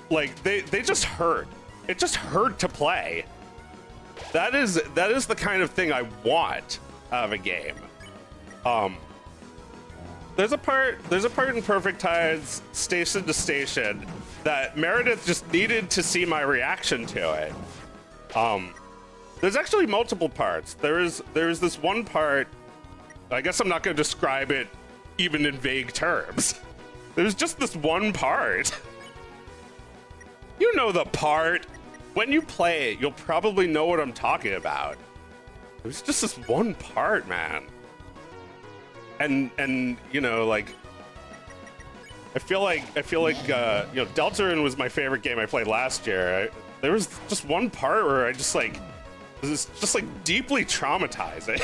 like, they just hurt. It just hurt to play. That is the kind of thing I want out of a game. There's a part in Perfect Tides, Station to Station, that Meredith just needed to see my reaction to it. There's actually multiple parts. There's this one part, I guess I'm not going to describe it even in vague terms, There's just this one part. You know the part. When you play it, you'll probably know what I'm talking about. There's just this one part, man. And you know, like, I feel like you know, Deltarune was my favorite game I played last year. There was just one part where I just like, it's just like deeply traumatizing.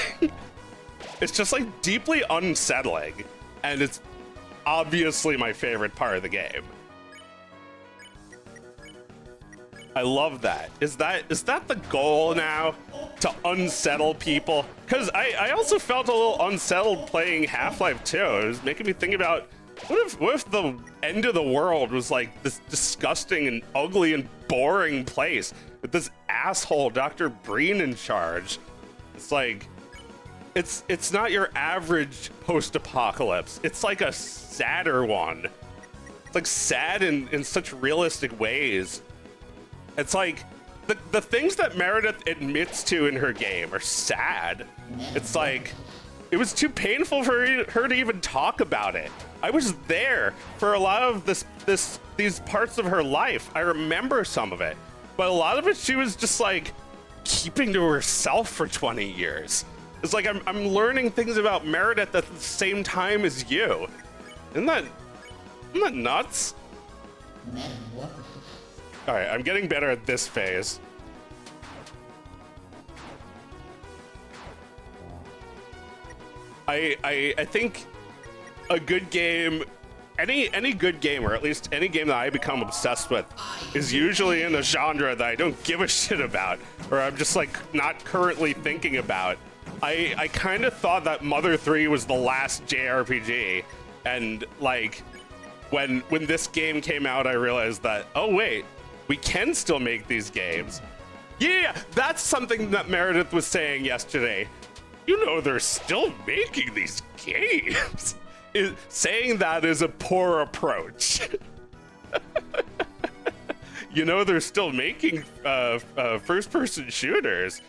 It's just like deeply unsettling, and it's obviously my favorite part of the game. I love that. Is that the goal now? To unsettle people? Because I also felt a little unsettled playing Half-Life 2. It was making me think about, what if the end of the world was like this disgusting and ugly and boring place with this asshole Dr. Breen in charge? It's like, it's not your average post-apocalypse. It's like a sadder one. It's like sad in such realistic ways. It's like the things that Meredith admits to in her game are sad. It's like, it was too painful for her to even talk about it. I was there for a lot of these parts of her life. I remember some of it, but a lot of it she was just like keeping to herself for 20 years. It's like I'm learning things about Meredith at the same time as you. Isn't that nuts? All right, I'm getting better at this phase. I think a good game, any good game, or at least any game that I become obsessed with, is usually in a genre that I don't give a shit about, or I'm just like not currently thinking about. I kind of thought that Mother 3 was the last JRPG, and like when this game came out, I realized that, oh wait, we can still make these games. Yeah, that's something that Meredith was saying yesterday. You know, they're still making these games. Saying that is a poor approach. You know, they're still making first-person shooters.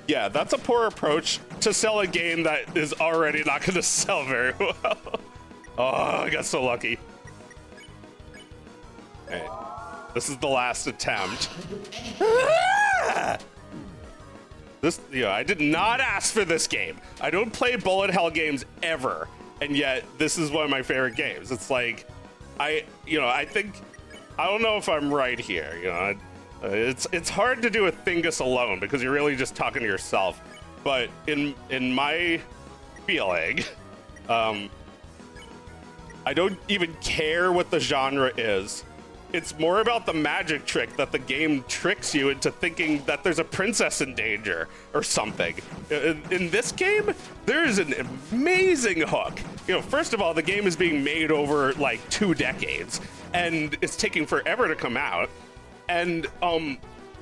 Yeah, that's a poor approach to sell a game that is already not going to sell very well. Oh, I got so lucky. Okay. This is the last attempt. This, you know, I did not ask for this game. I don't play bullet hell games ever, and yet this is one of my favorite games. It's like, I think, I don't know if I'm right here. You know, it's hard to do a Thingus alone because you're really just talking to yourself. But in my feeling, I don't even care what the genre is. It's more about the magic trick that the game tricks you into thinking that there's a princess in danger or something. In this game, there is an amazing hook. You know, first of all, the game is being made over like 2 decades, and it's taking forever to come out. And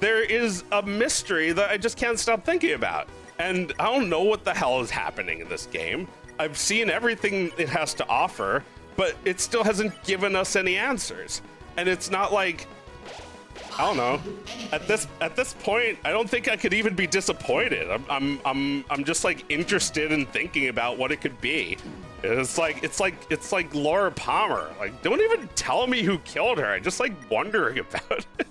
there is a mystery that I just can't stop thinking about. And I don't know what the hell is happening in this game. I've seen everything it has to offer, but it still hasn't given us any answers. And it's not like, I don't know. At this point, I don't think I could even be disappointed. I'm just like interested in thinking about what it could be. It's like Laura Palmer. Like, don't even tell me who killed her. I'm just like wondering about it.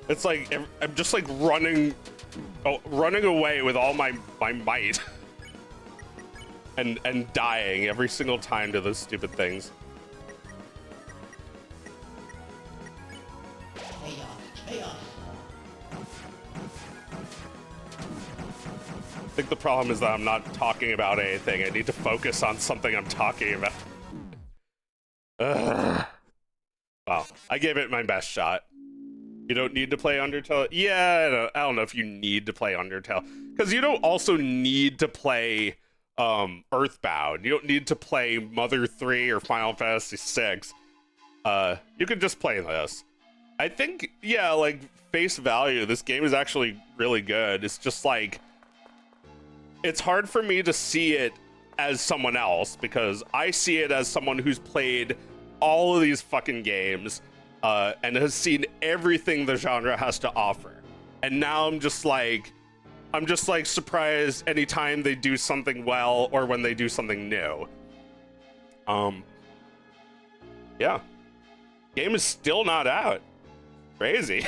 It's like I'm just like running away with all my might, and dying every single time to those stupid things. I think the problem is that I'm not talking about anything. I need to focus on something I'm talking about. Ugh. Well, I gave it my best shot. You don't need to play Undertale? Yeah, I don't know if you need to play Undertale. Because you don't also need to play Earthbound. You don't need to play Mother 3 or Final Fantasy 6. You can just play this. I think, yeah, like, face value, this game is actually really good. It's just like, it's hard for me to see it as someone else because I see it as someone who's played all of these fucking games and has seen everything the genre has to offer. And now I'm just like surprised anytime they do something well or when they do something new. Yeah. Game is still not out. Crazy.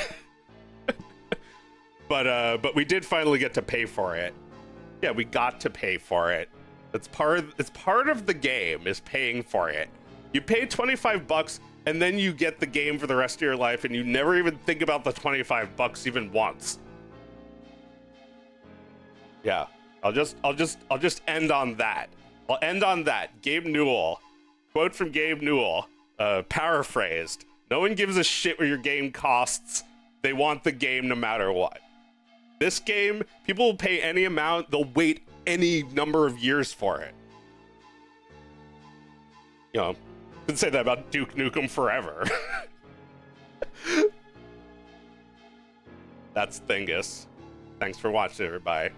But we did finally get to pay for it. Yeah, we got to pay for it. It's part of the game is paying for it. You pay $25 and then you get the game for the rest of your life and you never even think about the $25 even once. Yeah. I'll just end on that. I'll end on that. Gabe Newell. Quote from Gabe Newell. Paraphrased. No one gives a shit what your game costs. They want the game no matter what. This game, people will pay any amount. They'll wait any number of years for it. You know, could say that about Duke Nukem Forever. That's Thingus. Thanks for watching, everybody.